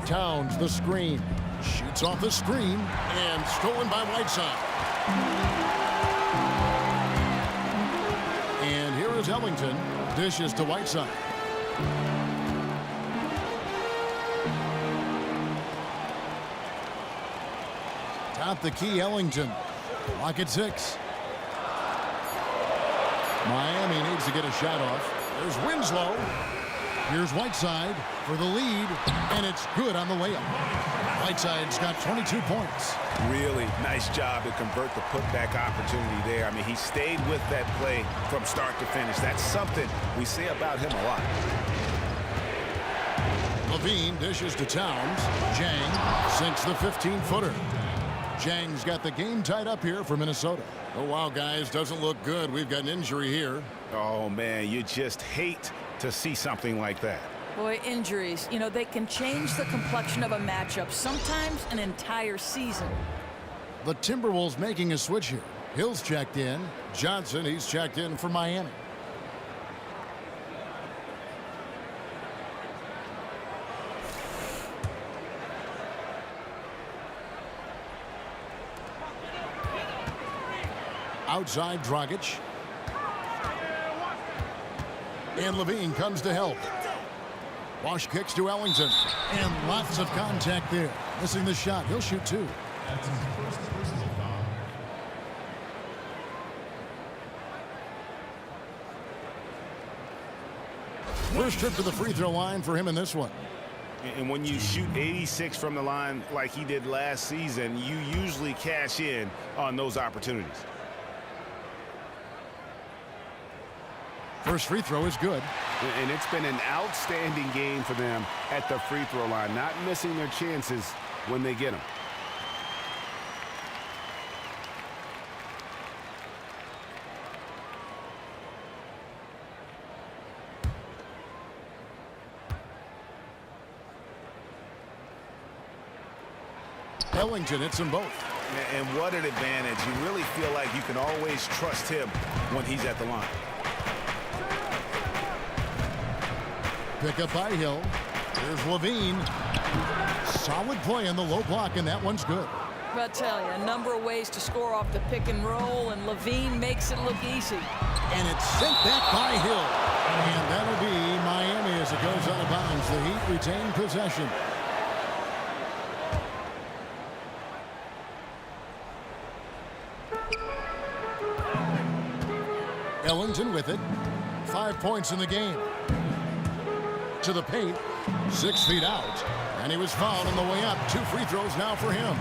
Towns, the screen. Shoots off the screen. And stolen by Whiteside. And here is Ellington. Dishes to Whiteside. Top the key, Ellington. Lock at 6. Miami needs to get a shot off. There's Winslow. Here's Whiteside for the lead, and it's good on the layup. Whiteside's got 22 points. Really nice job to convert the putback opportunity there. I mean, he stayed with that play from start to finish. That's something we say about him a lot. Levine dishes to Towns. Jang sinks the 15-footer. Jang's got the game tied up here for Minnesota. Oh, wow, guys, doesn't look good. We've got an injury here. Oh, man, you just hate to see something like that. Boy, injuries, you know, they can change the complexion of a matchup, sometimes an entire season. The Timberwolves making a switch here. Hill's checked in. Johnson, he's checked in for Miami. Outside, Dragic. And Levine comes to help. Bosch kicks to Ellington. And lots of contact there. Missing the shot. He'll shoot 2. First trip to the free throw line for him in this one. And when you shoot 86 from the line like he did last season, you usually cash in on those opportunities. First free throw is good. And it's been an outstanding game for them at the free throw line, not missing their chances when they get them. Ellington hits them both. And what an advantage. You really feel like you can always trust him when he's at the line. Pick up by Hill. Here's Levine. Solid play in the low block, and that one's good. I'll tell you, a number of ways to score off the pick and roll, and Levine makes it look easy. And it's sent back by Hill. And that'll be Miami as it goes out of bounds. The Heat retain possession. Ellington with it. 5 points in the game. To the paint. 6 feet out. And he was fouled on the way up. 2 free throws now for him.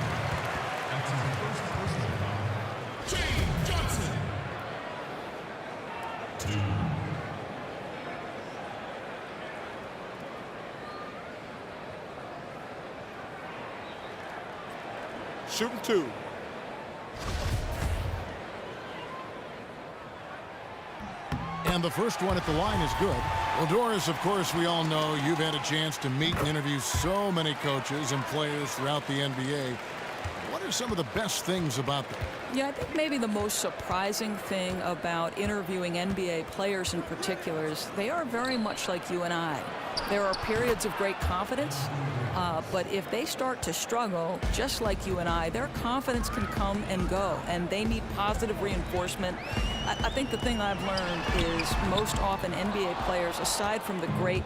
Shooting 2. And the first one at the line is good. Well, Doris, of course, we all know you've had a chance to meet and interview so many coaches and players throughout the NBA. What are some of the best things about them? Yeah, I think maybe the most surprising thing about interviewing NBA players in particular is they are very much like you and I. There are periods of great confidence, but if they start to struggle, just like you and I, their confidence can come and go, and they need positive reinforcement. I think the thing I've learned is most often NBA players, aside from the great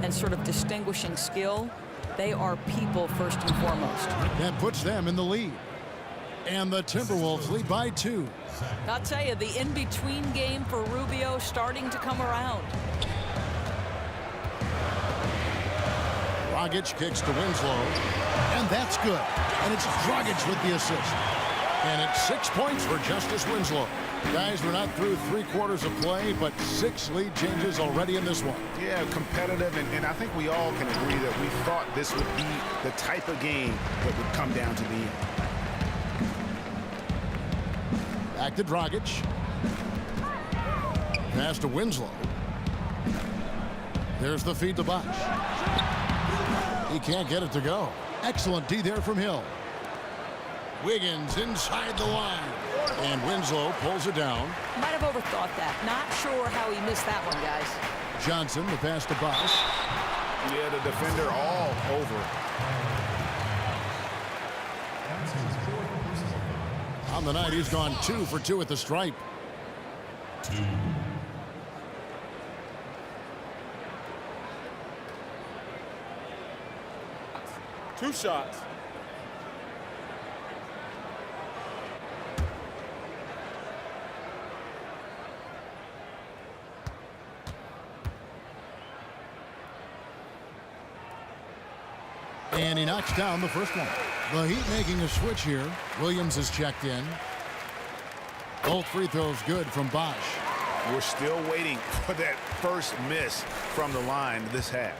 and sort of distinguishing skill, they are people first and foremost. That puts them in the lead. And the Timberwolves lead by 2. I'll tell you, the in-between game for Rubio starting to come around. Dragic kicks to Winslow. And that's good. And it's Dragic with the assist. And it's 6 points for Justice Winslow. Guys, we're not through 3/4 of play, but 6 lead changes already in this one. Yeah, competitive, and I think we all can agree that we thought this would be the type of game that would come down to the end. Back to Dragic. Pass to Winslow. There's the feed to Bosch. He can't get it to go. Excellent D there from Hill. Wiggins inside the line. And Winslow pulls it down. Might have overthought that. Not sure how he missed that one, guys. Johnson, the pass to Bosch. Yeah, the defender all over. On the night, he's gone 2 for 2 at the stripe. 2 shots. And he knocks down the first one. The Heat making a switch here. Williams is checked in. Both free throws good from Bosch. We're still waiting for that first miss from the line this half.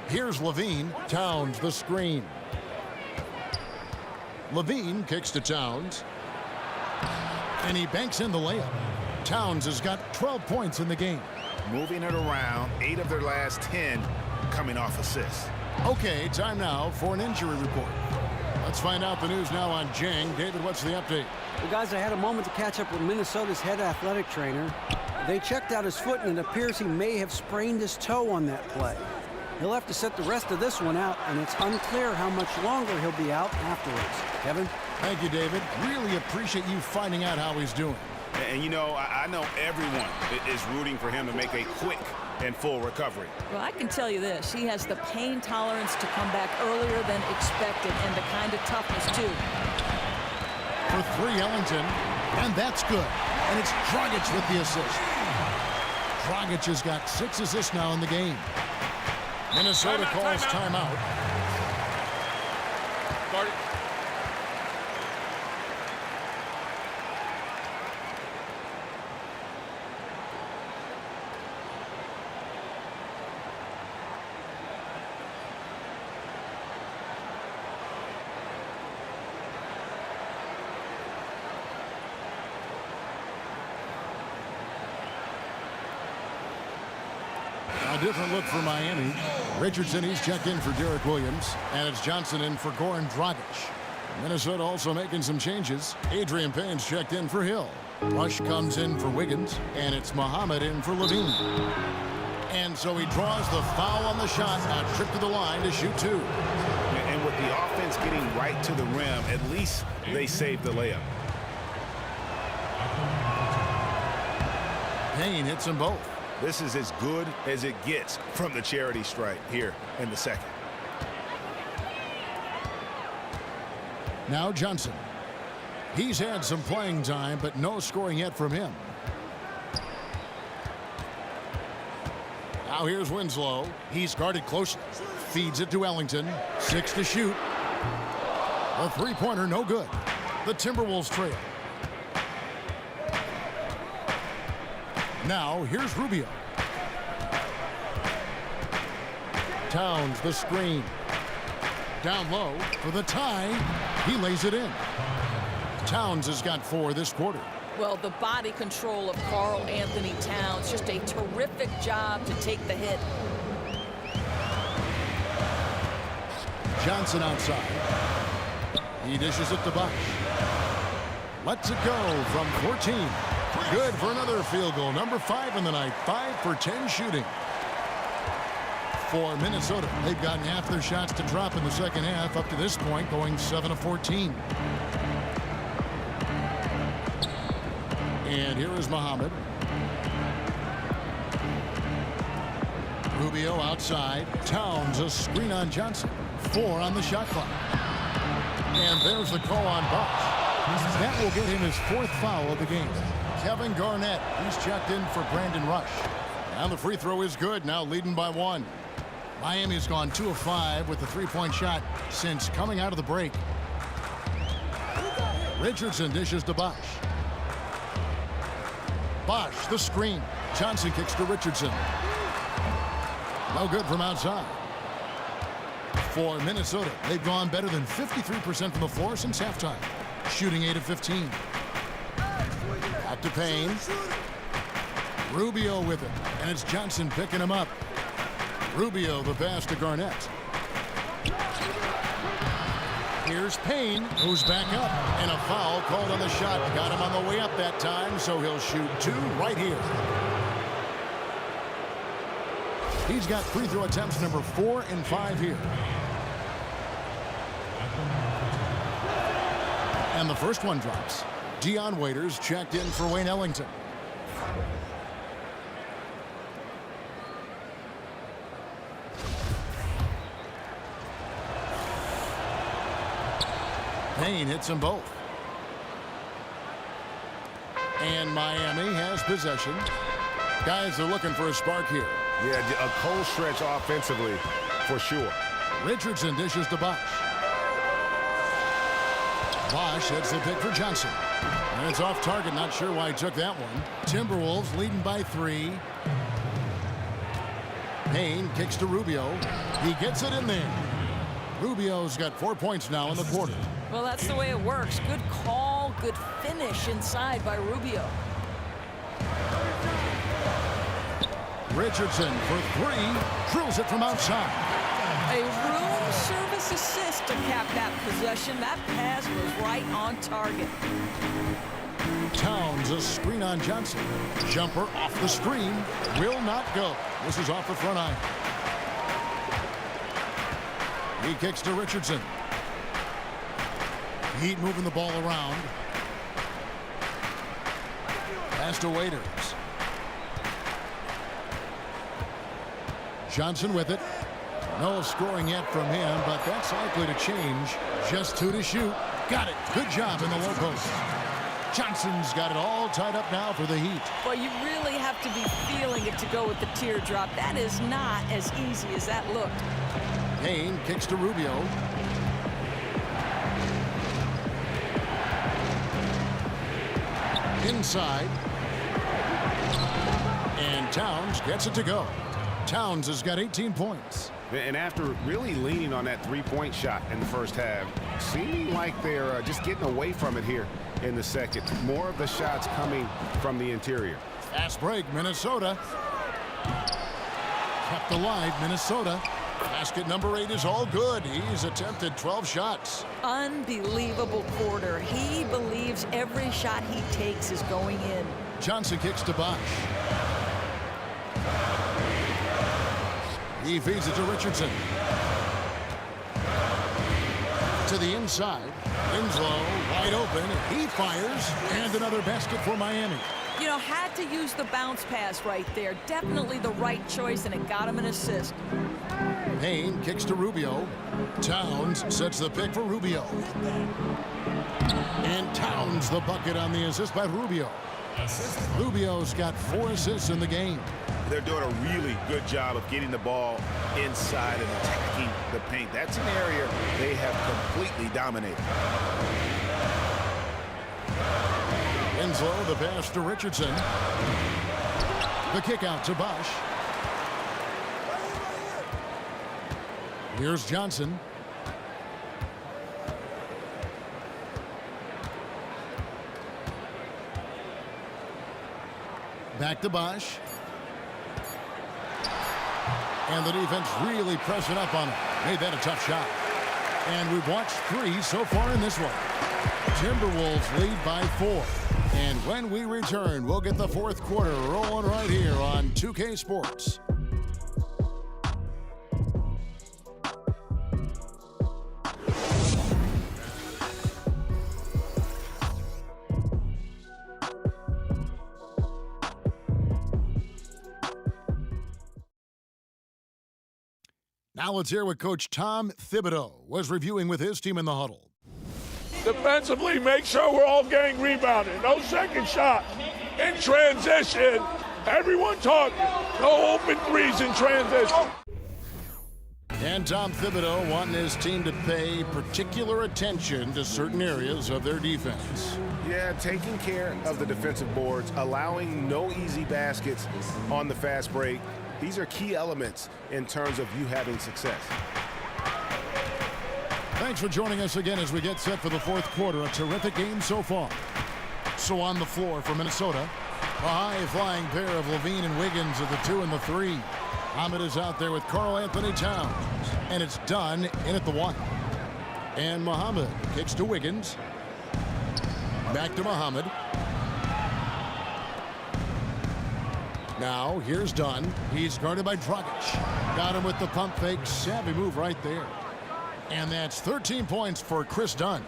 Here's Levine. Towns the screen. Levine kicks to Towns. And he banks in the layup. Towns has got 12 points in the game. Moving it around, 8 of their last 10 coming off assists. Okay, time now for an injury report. Let's find out the news now on Jang. David, what's the update? Well, guys, I had a moment to catch up with Minnesota's head athletic trainer. They checked out his foot, and it appears he may have sprained his toe on that play. He'll have to sit the rest of this one out, and it's unclear how much longer he'll be out afterwards. Kevin? Thank you, David. Really appreciate you finding out how he's doing. And you know, I know everyone is rooting for him to make a quick and full recovery. Well, I can tell you this. He has the pain tolerance to come back earlier than expected, and the kind of toughness, too. For 3, Ellington. And that's good. And it's Dragic with the assist. Dragic has got 6 assists now in the game. Minnesota calls timeout. A different look for Miami. Richardson, he's checked in for Derek Williams. And it's Johnson in for Goran Dragic. Minnesota also making some changes. Adrian Payne's checked in for Hill. Rush comes in for Wiggins. And it's Muhammad in for Levine. And so he draws the foul on the shot. A trip to the line to shoot 2. And with the offense getting right to the rim, at least they saved the layup. Payne hits them both. This is as good as it gets from the charity stripe here in the second. Now Johnson. He's had some playing time, but no scoring yet from him. Now here's Winslow. He's guarded closely. Feeds it to Ellington. 6 to shoot. A three-pointer, no good. The Timberwolves trail. Now here's Rubio. Towns the screen. Down low for the tie. He lays it in. Towns has got 4 this quarter. Well, the body control of Karl Anthony Towns, just a terrific job to take the hit. Johnson outside. He dishes it to Bosch. Lets it go from 14. Good for another field goal. Number 5 in the night. 5 for 10 shooting. For Minnesota, they've gotten half their shots to drop in the second half up to this point, going 7 of 14. And here is Muhammad. Rubio outside. Towns a screen on Johnson. 4 on the shot clock. And there's the call on Bosch. That will get him his 4th foul of the game. Kevin Garnett, he's checked in for Brandon Rush. And the free throw is good, now leading by 1. Miami's gone 2 of 5 with the three-point shot since coming out of the break. Richardson dishes to Bosch. Bosch, the screen. Johnson kicks to Richardson. No good from outside. For Minnesota, they've gone better than 53% from the floor since halftime, shooting 8 of 15. Back to Payne. Rubio with it, and it's Johnson picking him up. Rubio the pass to Garnett. Here's Payne, who's back up, and a foul called on the shot. Got him on the way up that time, so he'll shoot 2 right here. He's got free throw attempts number 4 and 5 here. And the first one drops. Dion Waiters checked in for Wayne Ellington. Payne hits them both. And Miami has possession. Guys are looking for a spark here. Yeah, a cold stretch offensively for sure. Richardson dishes to Bosch. Bosch hits the pick for Johnson. And it's off target. Not sure why he took that one. Timberwolves leading by 3. Payne kicks to Rubio. He gets it in there. Rubio's got 4 points now in the quarter. Well, that's the way it works. Good call, good finish inside by Rubio. Richardson for 3. Drills it from outside. A room service assist to cap that possession. That pass was right on target. Towns a screen on Johnson. Jumper off the screen. Will not go. This is off the front iron. He kicks to Richardson. Heat moving the ball around. Pass to Waiters. Johnson with it. No scoring yet from him, but that's likely to change. Just 2 to shoot. Got it. Good job in the low post. Johnson's got it all tied up now for the Heat. Well, you really have to be feeling it to go with the teardrop. That is not as easy as that looked. Payne kicks to Rubio. Inside. And Towns gets it to go. Towns has got 18 points. And after really leaning on that three-point shot in the first half, seeming like they're just getting away from it here in the second. More of the shots coming from the interior. Fast break, Minnesota. kept alive, Minnesota. Basket number 8 is all good. He's attempted 12 shots. Unbelievable quarter. He believes every shot he takes is going in. Johnson kicks to Bosch. He feeds it to Richardson. To the inside. Winslow wide open. He fires. And another basket for Miami. You know, had to use the bounce pass right there. Definitely the right choice, and it got him an assist. Payne kicks to Rubio. Towns sets the pick for Rubio. And Towns the bucket on the assist by Rubio. Rubio's got 4 assists in the game. They're doing a really good job of getting the ball inside and attacking the paint. That's an area they have completely dominated. Winslow, the pass to Richardson. The kick out to Bosch. Here's Johnson. Back to Bosch. And the defense really pressing up on him. Made that a tough shot. And we've watched 3 so far in this one. Timberwolves lead by 4. And when we return, we'll get the 4th quarter rolling right here on 2K Sports. Now let's hear what Coach Tom Thibodeau was reviewing with his team in the huddle. Defensively, make sure we're all getting rebounded. No second shot. In transition, everyone talking. No open threes in transition. And Tom Thibodeau wanting his team to pay particular attention to certain areas of their defense. Yeah, taking care of the defensive boards, allowing no easy baskets on the fast break. These are key elements in terms of you having success. Thanks for joining us again as we get set for the 4th quarter. A terrific game so far. So on the floor for Minnesota, a high-flying pair of Levine and Wiggins at the 2 and the 3. Ahmed is out there with Karl Anthony Towns. And it's done in at the 1. And Muhammad kicks to Wiggins. Back to Muhammad. Now, here's Dunn. He's guarded by Dragic. Got him with the pump fake. Savvy move right there. And that's 13 points for Chris Dunn.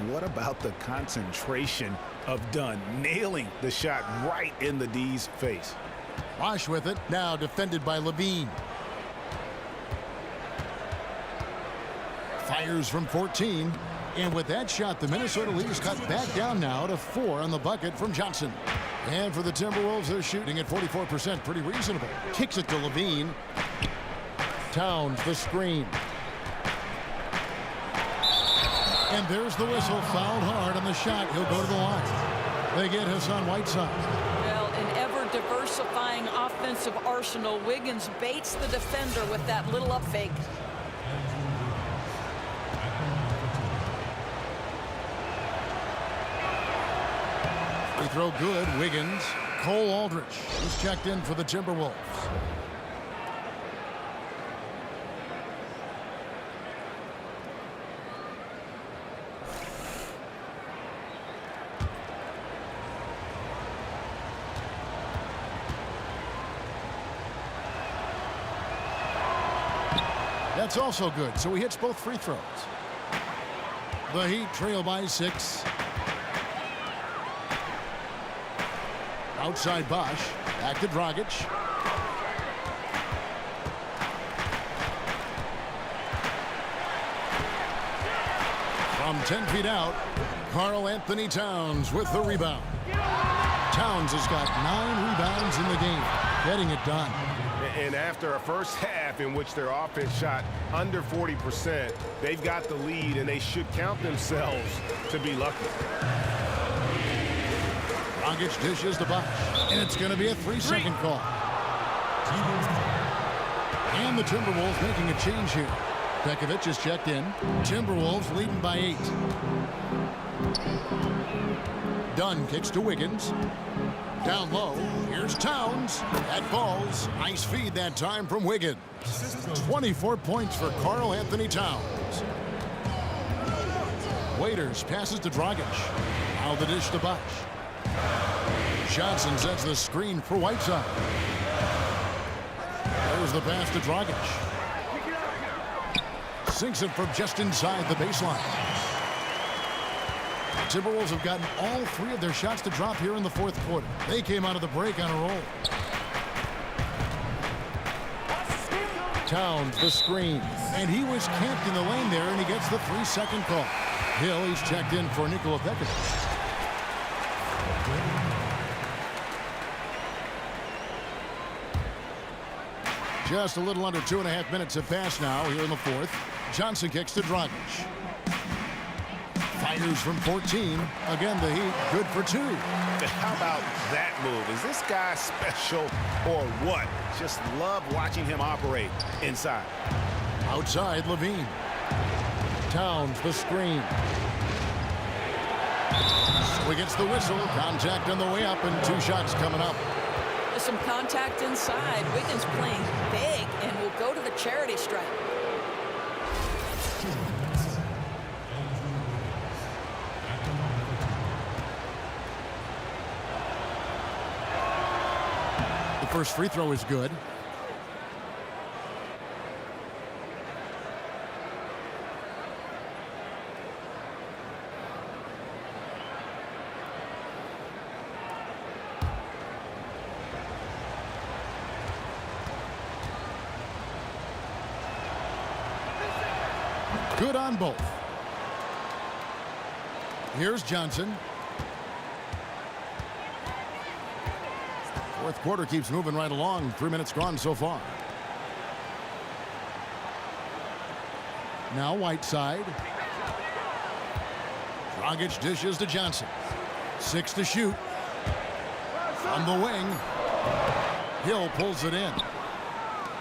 What about the concentration of Dunn nailing the shot right in the D's face? Bosch with it. Now defended by Levine. Fires from 14. And with that shot, the Minnesota leaders cut back down now to 4 on the bucket from Johnson. And for the Timberwolves, they're shooting at 44%. Pretty reasonable. Kicks it to Levine. Towns the screen. And there's the whistle. Fouled hard on the shot. He'll go to the line. They get Hassan Whiteside. Well, an ever-diversifying offensive arsenal. Wiggins baits the defender with that little up fake. Free throw good. Wiggins. Cole Aldrich is checked in for the Timberwolves. That's also good, so he hits both free throws. The Heat trail by 6. Outside Bosch. Back to Dragic. From 10 feet out, Karl Anthony Towns with the rebound. Towns has got 9 rebounds in the game, getting it done. And after a first half in which their offense shot under 40%, they've got the lead, and they should count themselves to be lucky. Dragic dishes the Bosch, and it's going to be a 3-second call. And the Timberwolves making a change here. Pekovic is checked in. Timberwolves leading by 8. Dunn kicks to Wiggins. Down low, here's Towns. That falls. Nice feed that time from Wiggins. 24 points for Karl Anthony Towns. Waiters passes to Dragic. Now the dish to Bosch. Johnson sets the screen for Whiteside. There's the pass to Dragic. Sinks it from just inside the baseline. Timberwolves have gotten all 3 of their shots to drop here in the 4th quarter. They came out of the break on a roll. Towns, the screen. And he was camped in the lane there, and he gets the 3-second call. Hill, he's checked in for Nikola Pekovic. Just a little under 2.5 minutes have passed now here in the 4th. Johnson kicks to Dragic. Fires from 14. Again, the Heat good for 2. How about that move? Is this guy special or what? Just love watching him operate inside. Outside, Levine. Towns, the screen. So he gets the whistle. Contact on the way up, and 2 shots coming up. There's some contact inside. Wiggins playing big and will go to the charity stripe. The first free throw is good. Good on both. Here's Johnson. 4th quarter keeps moving right along. 3 minutes gone so far. Now Whiteside. Dragic dishes to Johnson. 6 to shoot. From the wing. Hill pulls it in.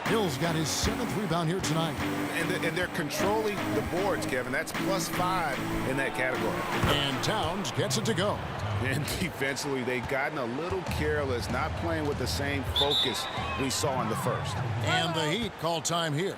Hill's got his 7th rebound here tonight. And they're controlling the boards, Kevin. That's +5 in that category. And Towns gets it to go. And defensively, they've gotten a little careless, not playing with the same focus we saw in the first. And the Heat call time here.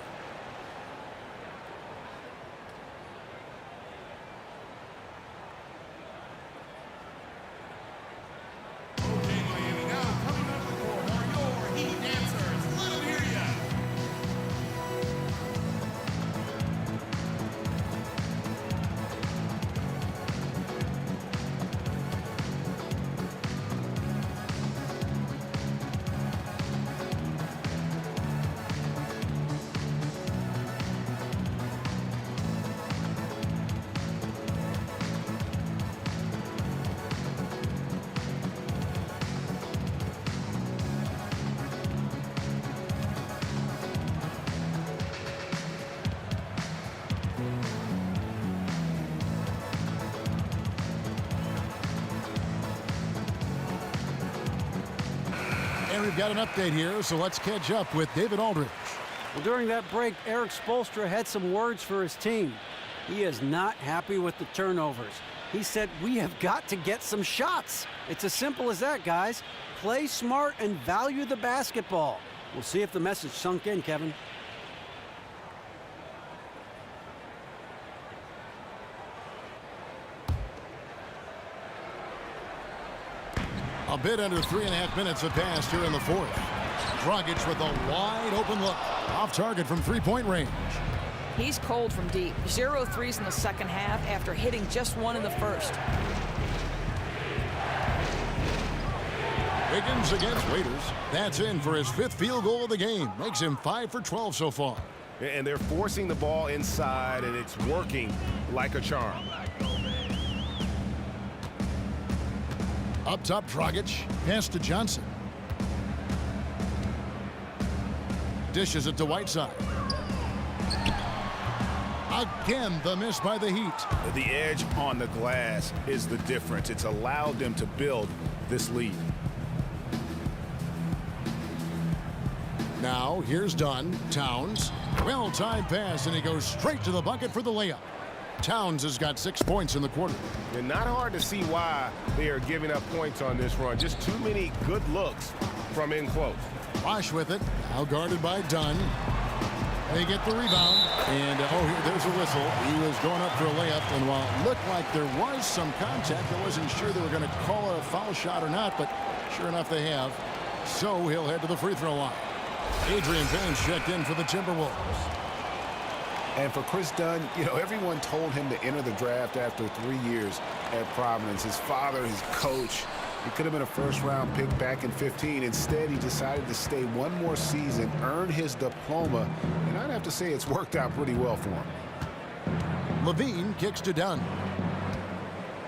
And we've got an update here, so let's catch up with David Aldridge. Well, during that break, Eric Spoelstra had some words for his team. He is not happy with the turnovers. He said, "We have got to get some shots." It's as simple as that, guys. Play smart and value the basketball. We'll see if the message sunk in, Kevin. A bit under 3.5 minutes have passed here in the 4th. Dragic with a wide open look. Off target from 3-point range. He's cold from deep. 0 threes in the second half after hitting just 1 in the first. Wiggins against Waiters. That's in for his 5th field goal of the game. Makes him 5 for 12 so far. And they're forcing the ball inside, and it's working like a charm. Up top, Dragic. Pass to Johnson. Dishes it to Whiteside. Again, the miss by the Heat. The edge on the glass is the difference. It's allowed them to build this lead. Now, here's Dunn. Towns. Well-timed pass, and he goes straight to the bucket for the layup. Towns has got 6 points in the quarter. And not hard to see why they are giving up points on this run. Just too many good looks from in close. Bosch with it, now guarded by Dunn. They get the rebound, and there's a whistle. He was going up for a layup, and while it looked like there was some contact, I wasn't sure they were going to call it a foul shot or not, but sure enough they have. So he'll head to the free throw line. Adrian Payne's checked in for the Timberwolves. And for Chris Dunn, everyone told him to enter the draft after 3 years at Providence. His father, his coach, he could have been a first-round pick back in 15. Instead, he decided to stay one more season, earn his diploma, and I'd have to say it's worked out pretty well for him. Levine kicks to Dunn.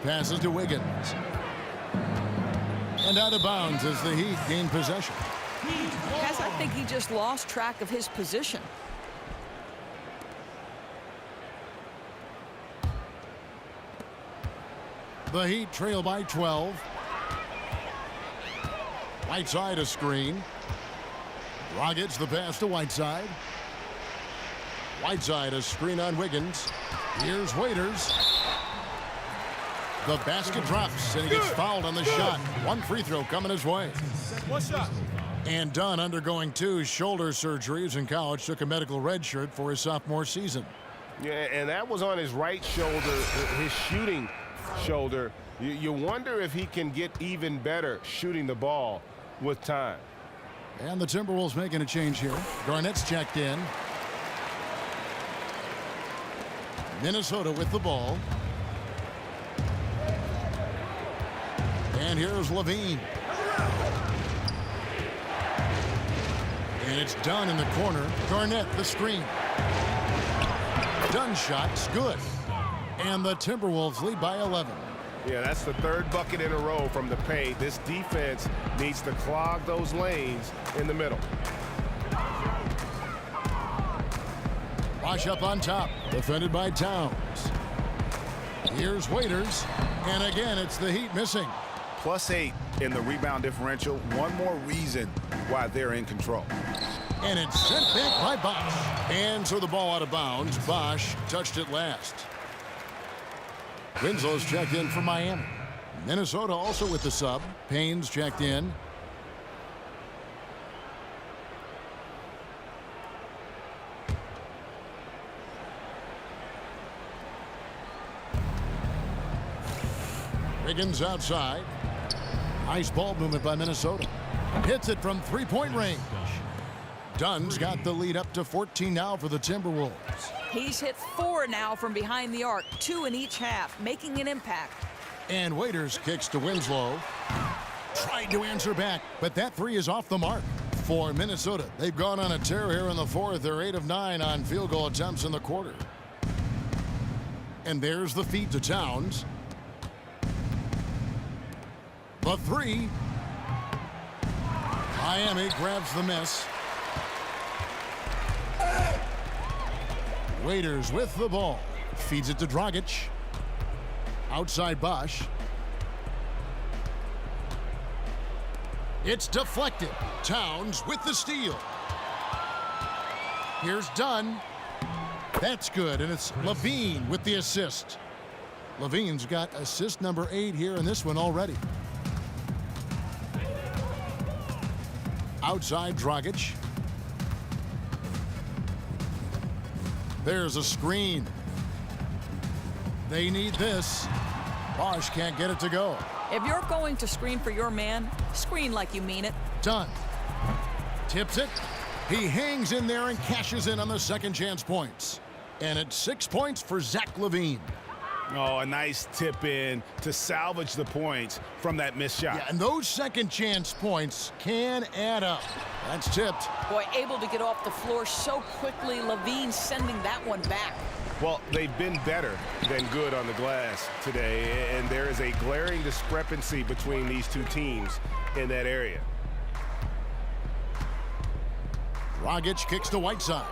Passes to Wiggins. And out of bounds as the Heat gain possession. Guys, I think he just lost track of his position. The Heat trail by 12. Whiteside a screen. Rockets the pass to Whiteside. Whiteside a screen on Wiggins. Here's Waiters. The basket drops and he gets fouled on the shot. One free throw coming his way. One shot. And Dunn, undergoing 2 shoulder surgeries in college, took a medical red shirt for his sophomore season. Yeah, and that was on his right shoulder, his shooting shoulder. You wonder if he can get even better shooting the ball with time. And the Timberwolves making a change here. Garnett's checked in. Minnesota with the ball. And here's Levine. And it's Dunn in the corner. Garnett the screen. Dunn shot's good. And the Timberwolves lead by 11. Yeah, that's the 3rd bucket in a row from the paint. This defense needs to clog those lanes in the middle. Bosch up on top, defended by Towns. Here's Waiters, and again it's the Heat missing. +8 in the rebound differential. One more reason why they're in control. And it's sent back by Bosch. And so the ball out of bounds. Bosch touched it last. Winslow's checked in for Miami. Minnesota also with the sub. Payne's checked in. Wiggins outside. Nice ball movement by Minnesota. Hits it from 3-point range. Dunn's got the lead up to 14 now for the Timberwolves. He's hit 4 now from behind the arc, 2 in each half, making an impact. And Waiters kicks to Winslow. Tried to answer back, but that 3 is off the mark for Minnesota. They've gone on a tear here in the 4th. They're 8 of 9 on field goal attempts in the quarter. And there's the feed to Towns. The 3. Miami grabs the miss. Waiters with the ball. Feeds it to Dragic. Outside Bosch. It's deflected. Towns with the steal. Here's Dunn. That's good, and it's Levine with the assist. Levine's got assist number 8 here in this one already. Outside Dragic. There's a screen. They need this. Bosch can't get it to go. If you're going to screen for your man, screen like you mean it. Dunn tips it. He hangs in there and cashes in on the second chance points. And it's 6 points for Zach LaVine. Oh, a nice tip in to salvage the points from that missed shot. Yeah, and those second chance points can add up. That's tipped. Boy, able to get off the floor so quickly. Levine sending that one back. Well, they've been better than good on the glass today, and there is a glaring discrepancy between these two teams in that area. Dragic kicks to Whiteside.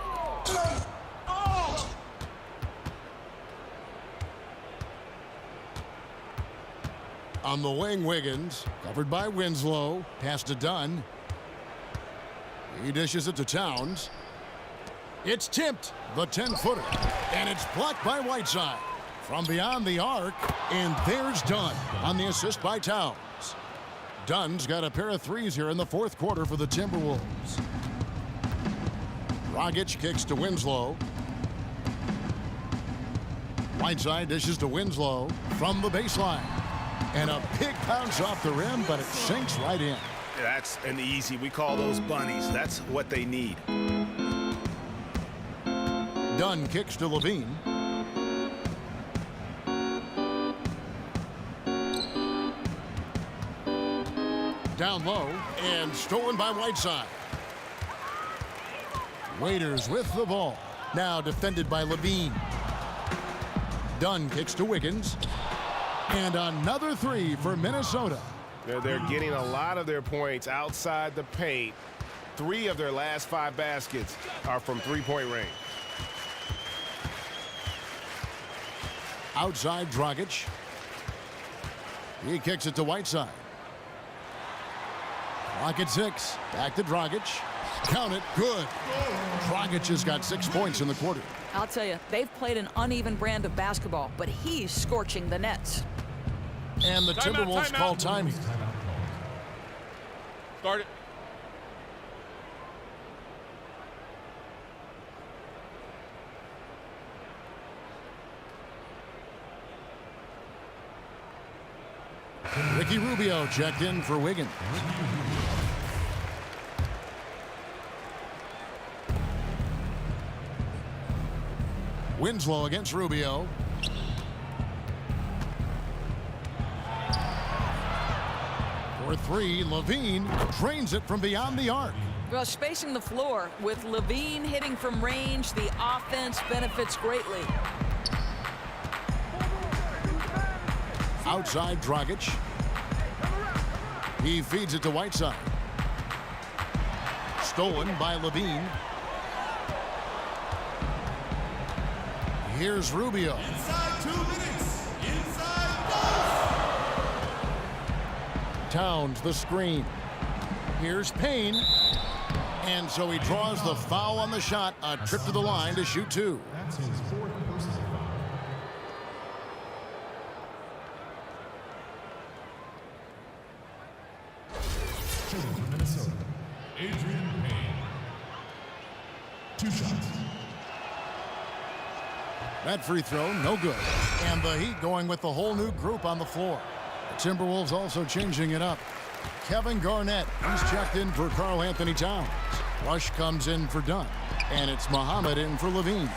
On the wing, Wiggins, covered by Winslow. Pass to Dunn. He dishes it to Towns. It's tipped, the 10-footer, and it's blocked by Whiteside. From beyond the arc, and there's Dunn on the assist by Towns. Dunn's got a pair of threes here in the fourth quarter for the Timberwolves. Dragic kicks to Winslow. Whiteside dishes to Winslow from the baseline. And a big bounce off the rim, but it sinks right in. That's an easy. We call those bunnies. That's what they need. Dunn kicks to Levine. Down low and stolen by Whiteside. Waiters with the ball. Now defended by Levine. Dunn kicks to Wiggins. And another three for Minnesota. They're getting a lot of their points outside the paint. 3 of their last 5 baskets are from three-point range. Outside Dragic. He kicks it to Whiteside. Clock at 6. Back to Dragic. Count it. Good. Dragic has got 6 points in the quarter. I'll tell you, they've played an uneven brand of basketball, but he's scorching the nets. And the Timberwolves call time here. Start it. Ricky Rubio checked in for Wiggins. Winslow against Rubio. For 3, Levine drains it from beyond the arc. Well, spacing the floor with Levine hitting from range, the offense benefits greatly. Outside Dragic. He feeds it to Whiteside. Stolen by Levine. Here's Rubio. Inside 2 minutes. Inside. Towns the screen. Here's Payne. And so he draws the foul on the shot. A trip to the line to shoot 2. That's his 4th personal foul. Shooting for Minnesota, Adrian Payne. 2 shots. That free throw, no good. And the Heat going with the whole new group on the floor. The Timberwolves also changing it up. Kevin Garnett, he's checked in for Karl Anthony Towns. Rush comes in for Dunn. And it's Muhammad in for Levine.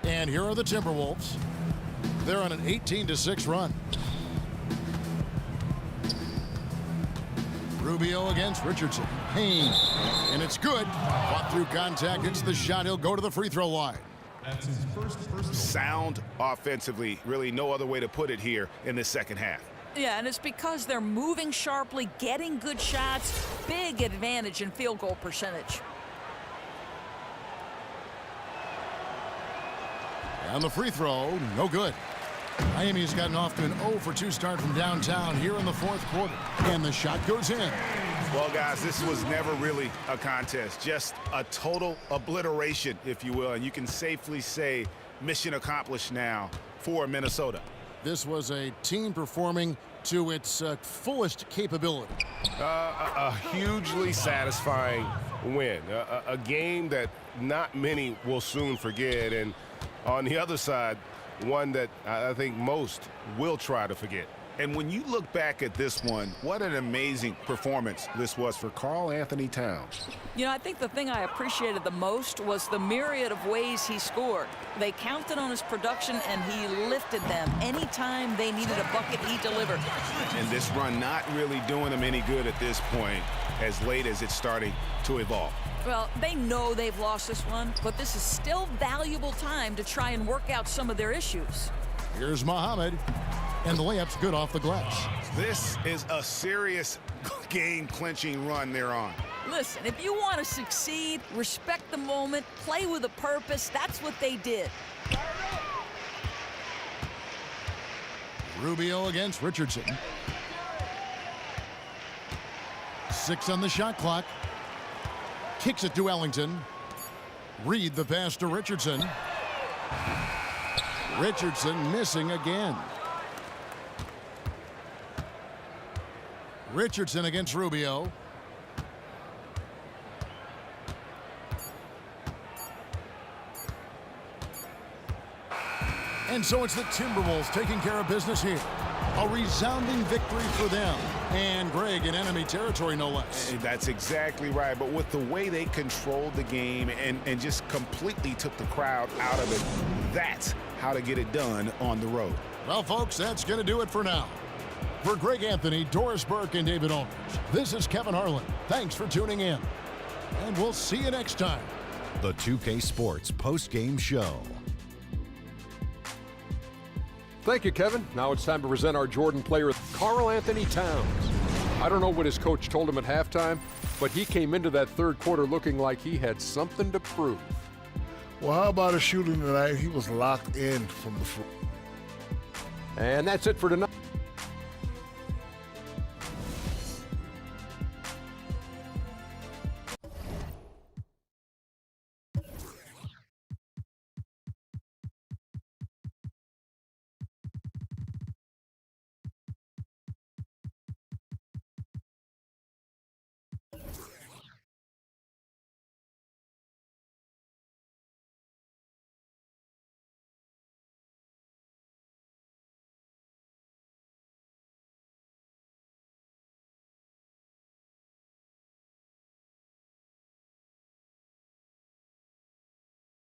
And here are the Timberwolves. They're on an 18-6 run. Rubio against Richardson. Payne. And it's good. Fought through contact. It's the shot. He'll go to the free throw line. That's his first personal. Sound offensively. Really no other way to put it here in the second half. Yeah, and it's because they're moving sharply, getting good shots, big advantage in field goal percentage. And the free throw, no good. Miami's gotten off to an 0-for-2 start from downtown here in the fourth quarter. And the shot goes in. Well, guys, this was never really a contest. Just a total obliteration, if you will. And you can safely say mission accomplished now for Minnesota. This was a team performing to its fullest capability. A hugely satisfying win. A game that not many will soon forget. And on the other side, one that I think most will try to forget. And when you look back at this one, what an amazing performance this was for Karl Anthony Towns. You know, I think the thing I appreciated the most was the myriad of ways he scored. They counted on his production, and he lifted them. Anytime they needed a bucket, he delivered. And this run not really doing them any good at this point, as late as it's starting to evolve. Well, they know they've lost this one, but this is still valuable time to try and work out some of their issues. Here's Muhammad, and the layup's good off the glass. This is a serious game-clinching run they're on. Listen, if you want to succeed, respect the moment, play with a purpose, that's what they did. Rubio against Richardson. 6 on the shot clock. Kicks it to Ellington. Reed the pass to Richardson. Richardson missing again. Richardson against Rubio. And so it's the Timberwolves taking care of business here. A resounding victory for them. And Greg, in enemy territory, no less. That's exactly right. But with the way they controlled the game and just completely took the crowd out of it, that's how to get it done on the road. Well, folks, that's going to do it for now. For Greg Anthony, Doris Burke, and David Aldridge, this is Kevin Harlan. Thanks for tuning in. And we'll see you next time. The 2K Sports Post-Game Show. Thank you, Kevin. Now it's time to present our Jordan player, Karl Anthony Towns. I don't know what his coach told him at halftime, but he came into that third quarter looking like he had something to prove. Well, how about his shooting tonight? He was locked in from the floor. And that's it for tonight.